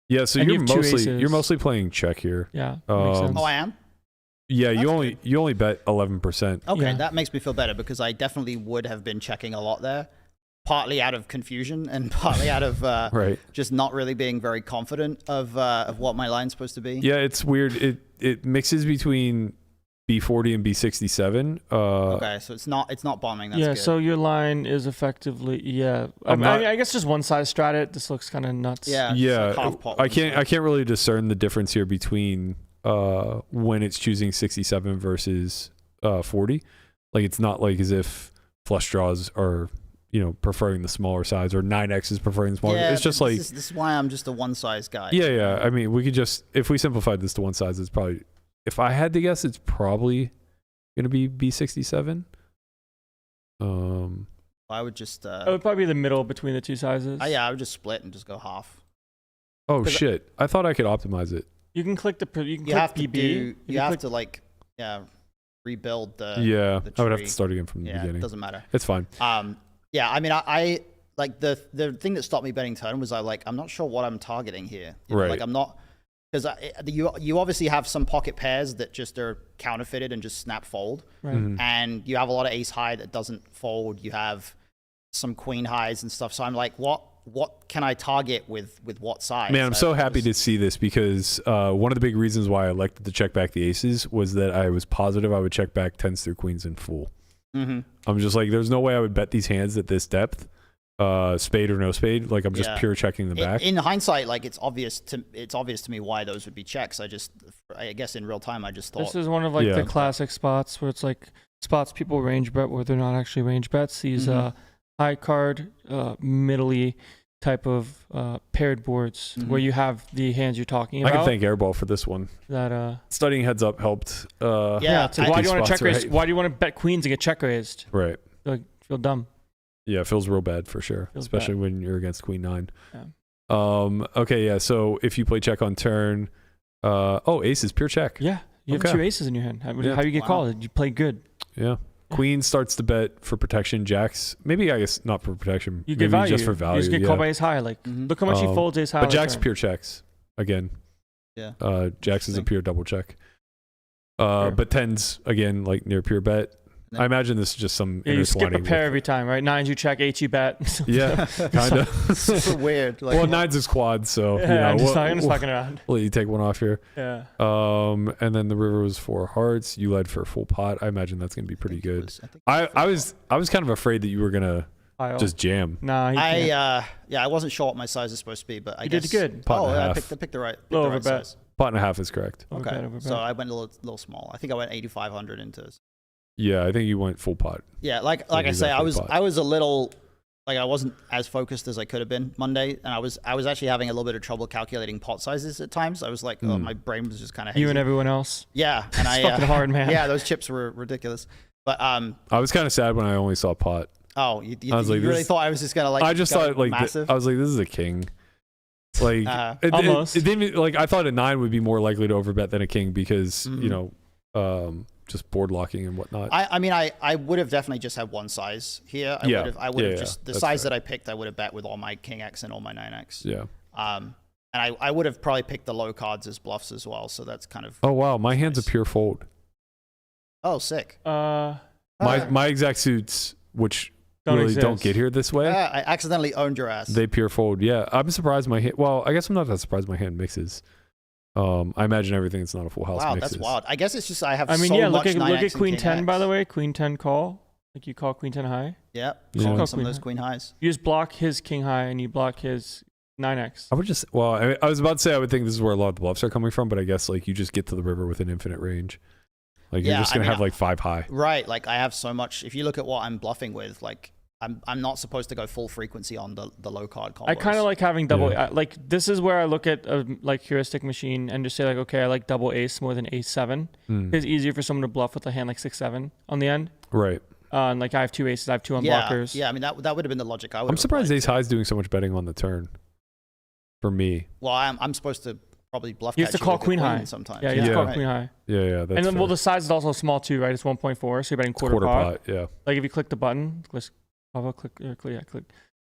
Yeah, so and you're mostly playing check here. Yeah. Makes sense. Oh, I am. Yeah, you only bet 11%. Okay, Yeah. that makes me feel better because I definitely would have been checking a lot there, partly out of confusion and partly out of right. just not really being very confident of what my line's supposed to be. Yeah, it's weird. It mixes between B40 and B67. Okay, so it's not bombing. That's good. So your line is effectively I guess just one size strat it. This looks kind of nuts. Yeah. Yeah, Like half pot I can't really discern the difference here between when it's choosing 67 versus 40. Like it's not like as if flush draws are preferring the smaller size or 9x is preferring the smaller. Yeah, it's just this is why I'm just a one size guy. Yeah. I mean, we could just, if we simplified this to one size, it's probably, if I had to guess, it's probably gonna be B67. I would just. It would probably be the middle between the two sizes. I would just split and just go half. Oh shit! I thought I could optimize it. You can click You have to PB. you have to rebuild the. Yeah, the I would have tree. to start again from the beginning. It doesn't matter. It's fine. Yeah, I mean, I like the thing that stopped me betting turn was I'm not sure what I'm targeting here. Right. Like I'm not, because you obviously have some pocket pairs that just are counterfeited and just snap fold, Right. Mhm. and you have a lot of ace high that doesn't fold. You have some queen highs and stuff. So I'm like, what can I target with what size? Man, I'm so happy to see this because one of the big reasons why I elected to check back the aces was that I was positive I would check back 10s through queens in full. Mm-hmm. I'm just like, there's no way I would bet these hands at this depth, spade or no spade. Like I'm just pure checking them back. In hindsight, like it's obvious to me why those would be checks. I guess in real time, I just thought This is one of the classic spots where it's like spots people range bet where they're not actually range bets. These high card, middly type of paired boards where you have the hands you're talking about. I can thank Airball for this one. That Studying heads up helped. It's like, why do you want to check raise? Right. Why do you want to bet queens and get check raised? Right. Like, feel dumb. Yeah, it feels real bad for sure, Feels especially bad. when you're against Queen 9. Yeah. Okay, yeah. So if you play check on turn, ace is pure check. Yeah, you have Okay. 2 aces in your hand. How Yeah. do you get Wow. called? You play good. Yeah. Queen starts to bet for protection. Jacks, maybe I guess not for protection. You maybe get value. just for value. You just get yeah. called by ace high. Like, look how much he folds ace high. But like Jacks that. pure checks again. Yeah. Jacks is a Interesting. pure double check. But tens again, like near pure bet. Yeah. I imagine this is just some Yeah, you skip a intertwining pair with- every time, right? 9s you check, 8s you bet. Yeah, kind of. Super weird. Like, Well, 9s is quad, so Yeah, I'm just we'll fucking around. let you take one off here. Yeah. And then the river was 4 hearts. You led for a full pot. I imagine that's gonna be pretty good. I was kind of afraid that you were gonna Pile. just jam. Nah, he can't. I wasn't sure what my size is supposed to be, but I You guess did good. Pot Oh, and a yeah, I half. picked the right, Low the right over bet. size. Pot and a half is correct. Over Okay, bet, over so bet. I went a little small. I think I went 8,500 into. Yeah, I think you went full pot. Yeah, like I say, I exactly was a little like I wasn't as focused as I could have been Monday, and I was actually having a little bit of trouble calculating pot sizes at times. I was like, oh, my brain was just kind of You and everyone else. yeah, and I fucking hard, man. Yeah, those chips were ridiculous. But I was kind of sad when I only saw pot. oh, you I was like, really this- thought I was just gonna like I just go thought like massive. I was like, this is a king. Like Almost. it didn't like I thought a 9 would be more likely to overbet than a king because you know just board locking and whatnot. I mean, I would have definitely just had one size here. I would have just the that's size fair. that I picked. I would have bet with all my king X and all my 9X. Yeah. And I would have probably picked the low cards as bluffs as well. So that's kind of Oh wow, my hand's nice. a pure fold. oh sick. My exact suits, which Don't really don't exist. get here this way, I accidentally owned your ass. they pure fold. Yeah, I'm surprised my hand. Well, I guess I'm not that surprised my hand mixes. I imagine everything that's not a full house wow, mixes. that's wild. I guess it's just I have. I mean, so yeah, much look 9X at and Queen King 10, X. by the way. Queen 10 call. Like you call Queen 10 high. Yep. Yeah. Calling Call some of Queen those high. queen highs. You just block his king high and you block his 9x. I would just I was about to say I would think this is where a lot of the bluffs are coming from, but I guess like you just get to the river with an infinite range. Like you're Yeah, just gonna I mean, have like 5 high. Right. Like I have so much. If you look at what I'm bluffing with, like I'm not supposed to go full frequency on the low card combos. I kind of like having double. Yeah. Like this is where I look at a like heuristic machine and just say like, okay, I like double ace more than ace 7. It's easier for someone to bluff with a hand like 6-7 on the end. Right. And like I have 2 aces, I have 2 unblockers. Yeah. I mean that would have been the logic. I'm surprised ace high is doing so much betting on the turn. For me. Well, I'm supposed to probably bluff. You have to catch call with the queen high sometimes. Yeah, you have to Yeah. call Right. queen high. Yeah, that's And then fair. well, the size is also small too, right? It's 1.4, so you're betting quarter pot. yeah. Like if you click the button, click.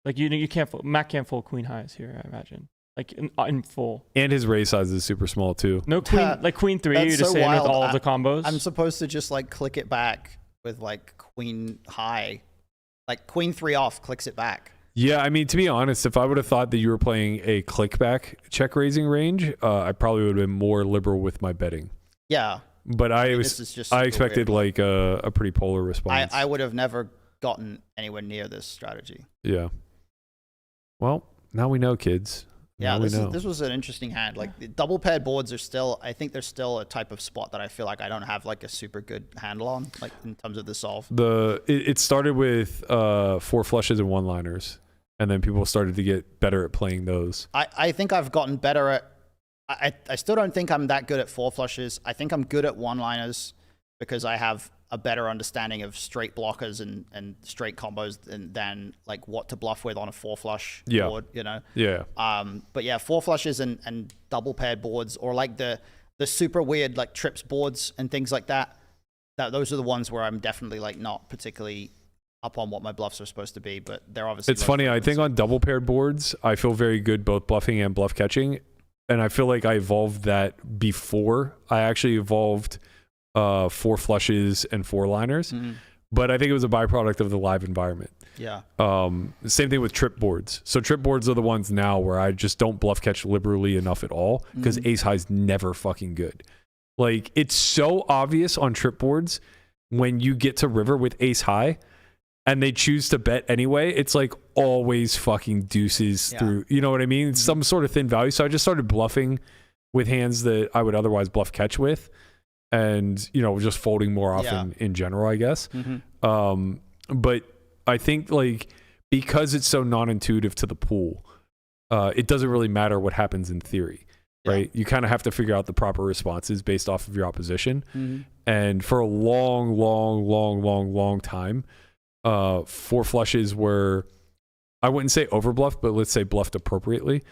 Like you can't. Matt can't fold queen highs here. I imagine. Like in full. And his raise size is super small too. No queen. Like queen 3, That's you just so say in with wild. all of the combos. I'm supposed to just like click it back with like queen high, like queen 3 off clicks it back. Yeah, I mean, to be honest, if I would have thought that you were playing a clickback check raising range, I probably would have been more liberal with my betting. Yeah. But This is just I super expected weird. like a pretty polar response. I would have never gotten anywhere near this strategy. Yeah. Well, now we know, kids. Yeah, Now we know. this was an interesting hand. Like the double paired boards are still, I think they're still a type of spot that I feel like I don't have like a super good handle on, like in terms of the solve. It started with 4 flushes and 1-liners, and then people started to get better at playing those. I think I've gotten better at. I still don't think I'm that good at 4 flushes. I think I'm good at 1-liners because I have a better understanding of straight blockers and straight combos than like what to bluff with on a 4 flush board, you know? Yeah. But yeah, 4 flushes and double paired boards, or like the super weird like trips boards and things like that. Those are the ones where I'm definitely like not particularly up on what my bluffs are supposed to be, but they're obviously. It's funny. I think on double paired boards, I feel very good both bluffing and bluff catching. And I feel like I evolved that before I actually evolved 4 flushes and 4-liners. Mm-hmm. But I think it was a byproduct of the live environment. Yeah. Same thing with trip boards. So trip boards are the ones now where I just don't bluff catch liberally enough at all because ace high is never fucking good. Like it's so obvious on trip boards when you get to river with ace high and they choose to bet anyway, it's like always fucking deuces through, you know what I mean? It's some sort of thin value. So I just started bluffing with hands that I would otherwise bluff catch with. and just folding more often in general, I guess. But I think like because it's so non-intuitive to the pool, it doesn't really matter what happens in theory, right? You kind of have to figure out the proper responses based off of your opposition. And for a long time, 4 flushes were, I wouldn't say overbluffed, but let's say bluffed appropriately.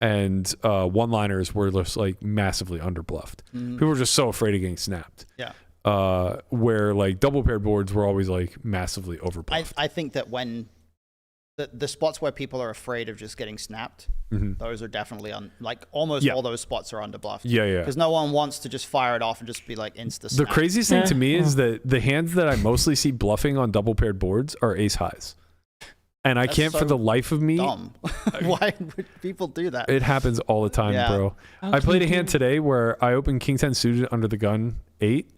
And one-liners were just like massively underbluffed. People were just so afraid of getting snapped. Where like double paired boards were always like massively overbluffed. I think that when the spots where people are afraid of just getting snapped, those are definitely almost all those spots are underbluffed. Because no one wants to just fire it off and just be like insta snap. The craziest thing to me is that the hands that I mostly see bluffing on double paired boards are ace highs. And I can't for the life of me. Dumb. Why would people do that? It happens all the time, bro. I played a hand today where I opened king 10 suited under the gun 8.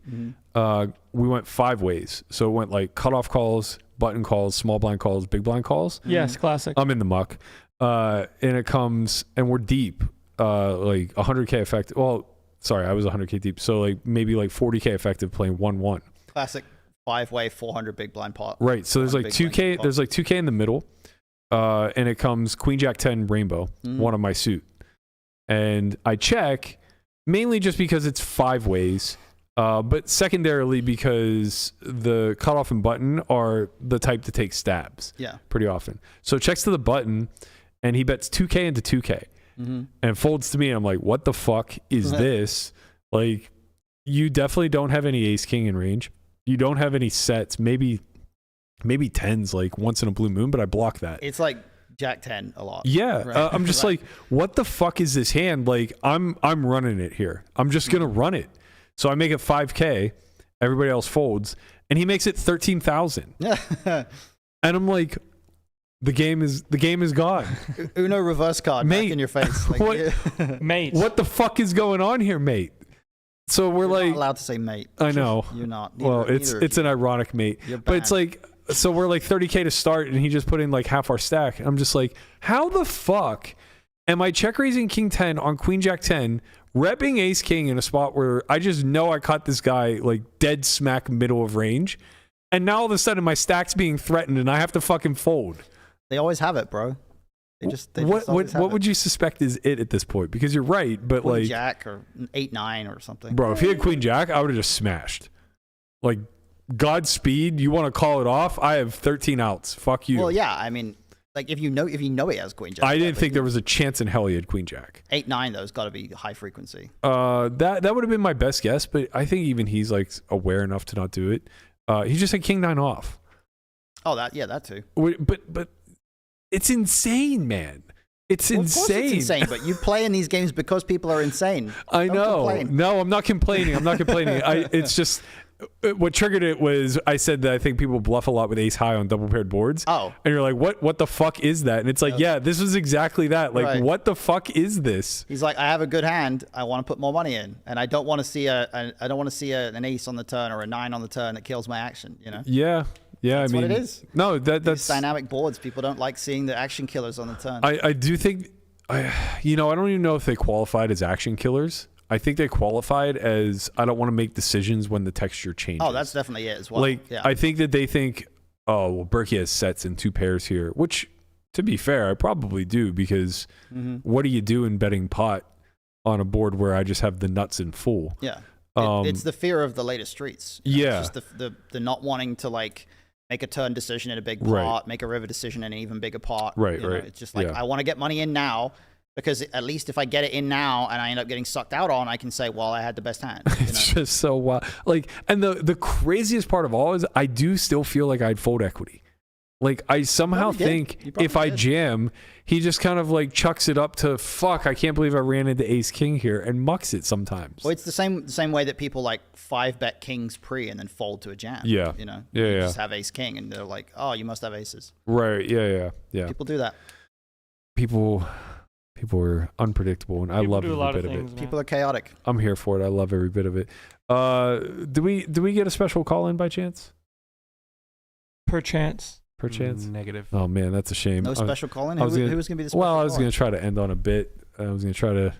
We went 5 ways. So it went like cutoff calls, button calls, small blind calls, big blind calls. Yes, classic. I'm in the muck. And it comes, and we're deep, like 100K effective. Well, sorry, I was 100K deep. So like maybe like 40K effective playing 1-1. Classic 5-way 400 big blind pot. Right. So there's like 2K. There's like 2K in the middle, and it comes queen jack 10 rainbow, one of my suit, and I check mainly just because it's 5 ways. But secondarily because the cutoff and button are the type to take stabs pretty often. So checks to the button, and he bets 2K into 2K and folds to me. And I'm like, what the fuck is this? Like, you definitely don't have any ace king in range. You don't have any sets, maybe 10s like once in a blue moon, but I block that. It's like jack 10 a lot. Yeah. Right? I'm just like, what the fuck is this hand? Like, I'm running it here. I'm just going to run it. So I make it 5K, everybody else folds, and he makes it 13,000. And I'm like, the game is gone. Uno reverse card, mate, back in your face. Like, mate. What the fuck is going on here, mate? So we're you're like, not allowed to say mate. I know. You're not. Well, it's an ironic mate, but it's like, so we're like 30K to start, and he just put in like half our stack. I'm just like, how the fuck am I check raising king 10 on queen jack 10? Repping ace king in a spot where I just know I caught this guy like dead smack middle of range, and now all of a sudden my stack's being threatened and I have to fucking fold. They always have it, bro. What would you suspect is it at this point? Because you're right, but queen like jack or 8-9 or something. Bro, if he had queen jack, I would have just smashed. Like, Godspeed. You want to call it off? I have 13 outs. Fuck you. Well, yeah. I mean, like if you know he has queen jack. I didn't think there was a chance in hell he had queen jack. 8-9 though has got to be high frequency. That would have been my best guess, but I think even he's like aware enough to not do it. He just had king 9 off. Oh, that too. But it's insane, man. It's insane. Of course it's insane, but you play in these games because people are insane. I know. No, I'm not complaining. It's just what triggered it was I said that I think people bluff a lot with ace high on double paired boards. Oh. And you're like, what the fuck is that? And it's like, yeah, this was exactly that. Like, right. What the fuck is this? He's like, I have a good hand. I want to put more money in, and I don't want to see an ace on the turn or a 9 on the turn that kills my action. You know? Yeah. Yeah, that's I mean, what it is. No, that's these dynamic boards. People don't like seeing the action killers on the turn. I do think, I don't even know if they qualified as action killers. I think they qualified as I don't want to make decisions when the texture changes. Oh, that's definitely it as well. Like, yeah. I think that they think, oh, well, Berkey has sets in 2 pairs here, which, to be fair, I probably do because what do you do in betting pot on a board where I just have the nuts in full? Yeah, it's the fear of the latest streets. Yeah, it's just the not wanting to like make a turn decision in a big pot, make a river decision in an even bigger pot. Right, right. It's just like I want to get money in now. Because at least if I get it in now and I end up getting sucked out on, I can say, well, I had the best hand. You know? It's just so wild. Like, and the craziest part of all is I do still feel like I'd fold equity. Like, I somehow think if I jam, he just kind of like chucks it up to, fuck, I can't believe I ran into ace king here, and mucks it sometimes. Well, it's the same way that people like 5-bet kings pre and then fold to a jam. Yeah. You know? Yeah, you just have ace king and they're like, oh, you must have aces. Right. Yeah. People do that. People are unpredictable, and I love every bit of it. Man. People are chaotic. I'm here for it. I love every bit of it. Do we get a special call in by chance? Perchance. Negative. Oh man, that's a shame. No special call in. Who was going to be the special? Well, I was going to try to end on a bit. I was going to try to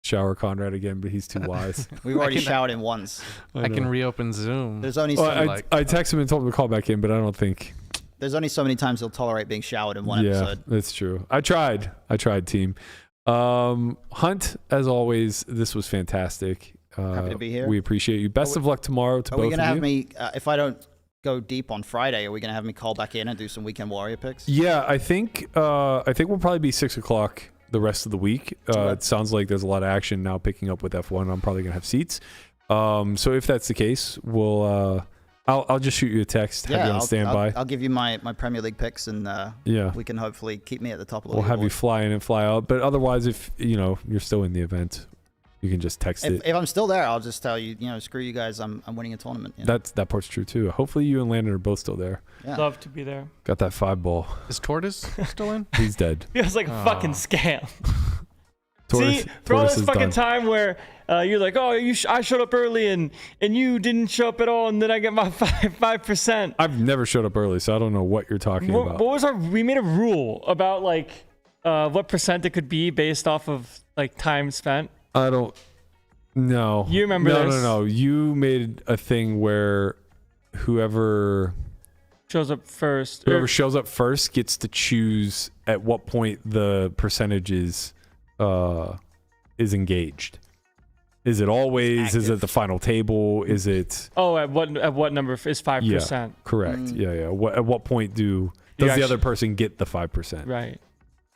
shower Conrad again, but he's too wise. We've already can- showered him once. I can know. reopen Zoom. There's only Well, so, I texted him and told him to call back in, but I don't think. there's only so many times he'll tolerate being showered in one Yeah, episode. that's true. I tried, team. Hunt, as always, this was fantastic. Happy to be here. We appreciate you. Best of luck tomorrow to Are both we gonna of have you. me? If I don't go deep on Friday, are we gonna have me call back in and do some weekend warrior picks? Yeah, I think we'll probably be 6 o'clock the rest of the week. It sounds like there's a lot of action now picking up with F1. I'm probably gonna have seats. So if that's the case, we'll I'll just shoot you a text, have you on standby. I'll give you my Premier League picks, and Yeah, we can hopefully keep me at the top of the we'll have you leaderboard. fly in and fly out. But otherwise, if you're still in the event, you can just text it. If I'm still there, I'll just tell you, screw you guys, I'm winning a tournament. You know? That part's true too. Hopefully you and Landon are both still there. Yeah. Love to be there. Got that 5 ball. Is Tortoise still in? He's dead. Feels like a fucking scam. Tortoise, See, for all Tortoise this is fucking done. time where you're like, oh, I showed up early and you didn't show up at all, and then I get my 5%. I've never showed up early, so I don't know what you're talking What about. was we made a rule about like what percent it could be based off of like time spent. I don't. No. You remember no, this? No. You made a thing where whoever Shows up first. or- shows up first gets to choose at what point the percentage is engaged. Is it always? Is it the final table? Is it? oh, at what number is 5%? Correct. Yeah. At what point does You the actually- other person get the 5%? Right.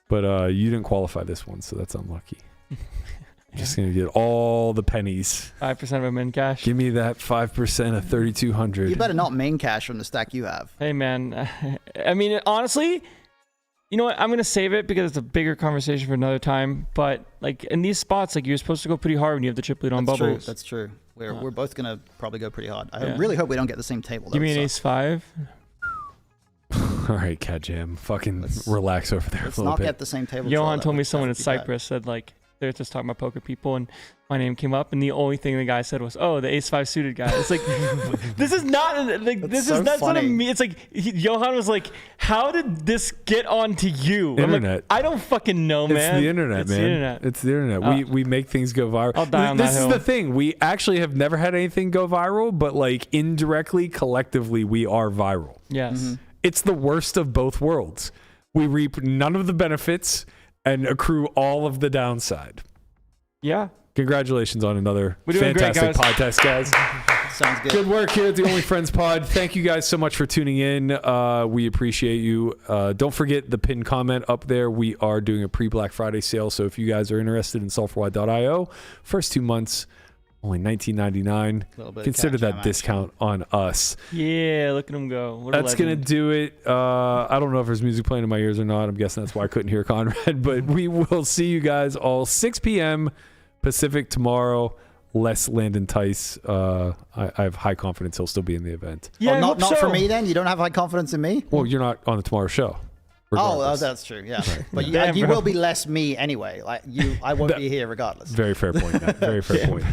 But you didn't qualify this one, so that's unlucky. I'm just gonna get all the pennies. 5% of them in cash. Give me that 5% of 3,200. You better not main cash from the stack you have. Hey man, I mean honestly, you know what? I'm gonna save it because it's a bigger conversation for another time. But like in these spots, like you're supposed to go pretty hard when you have the chip lead on That's true. bubbles. That's true. We're both gonna probably go pretty hard. I Yeah. really hope we don't get the same table. Give me an That would ace 5. All right, Cat Jam. Fucking Let's- relax over there suck. Let's a little not bit. get the same table. Johan draw. told me That someone in would be bad. Cyprus said like they're just talking about poker people and my name came up and the only thing the guy said was, "Oh, the ace 5 suited guy." It's like this is not like this so is that's not a funny. me. It's like Johan was like, "How did this get onto you?" I'm Internet. like, I don't fucking know, It's man. the internet, It's man. the internet. It's the internet. Oh. We make things go viral. I'll die on this that is hill. the thing. We actually have never had anything go viral, but like indirectly, collectively, we are viral. Yes. Mm-hmm. It's the worst of both worlds. We reap none of the benefits and accrue all of the downside. Yeah. Congratulations on another We're doing great, fantastic guys. podcast, guys. Sounds good. Good work here at the Only Friends Pod. Thank you guys so much for tuning in. We appreciate you. Don't forget the pinned comment up there. We are doing a pre-Black Friday sale, so if you guys are interested in sulfurwide.io, first 2 months, only $19.99. Little bit of Consider catch that jam action. discount on us. Yeah, look at him go. What a That's going to legend. do it. I don't know if there's music playing in my ears or not. I'm guessing that's why I couldn't hear Conrad, but we will see you guys all 6 p.m. Pacific tomorrow. Less Landon Tice. I have high confidence he'll still be in the event. Yeah, I not hope not for so. me then. You don't have high confidence in me. Well, you're not on the tomorrow show. Oh, regardless. that's true. Yeah, but Damn, you bro. will be less me anyway. Like you, I won't That- be here regardless. Very fair point. Matt. Very fair point.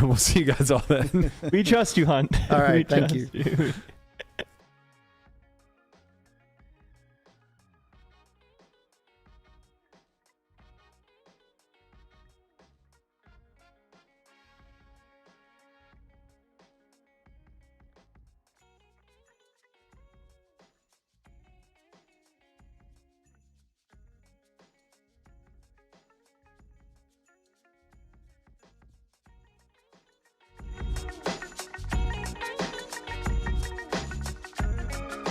We'll see you guys all then. We trust you, Hunt. All right, We thank trust you.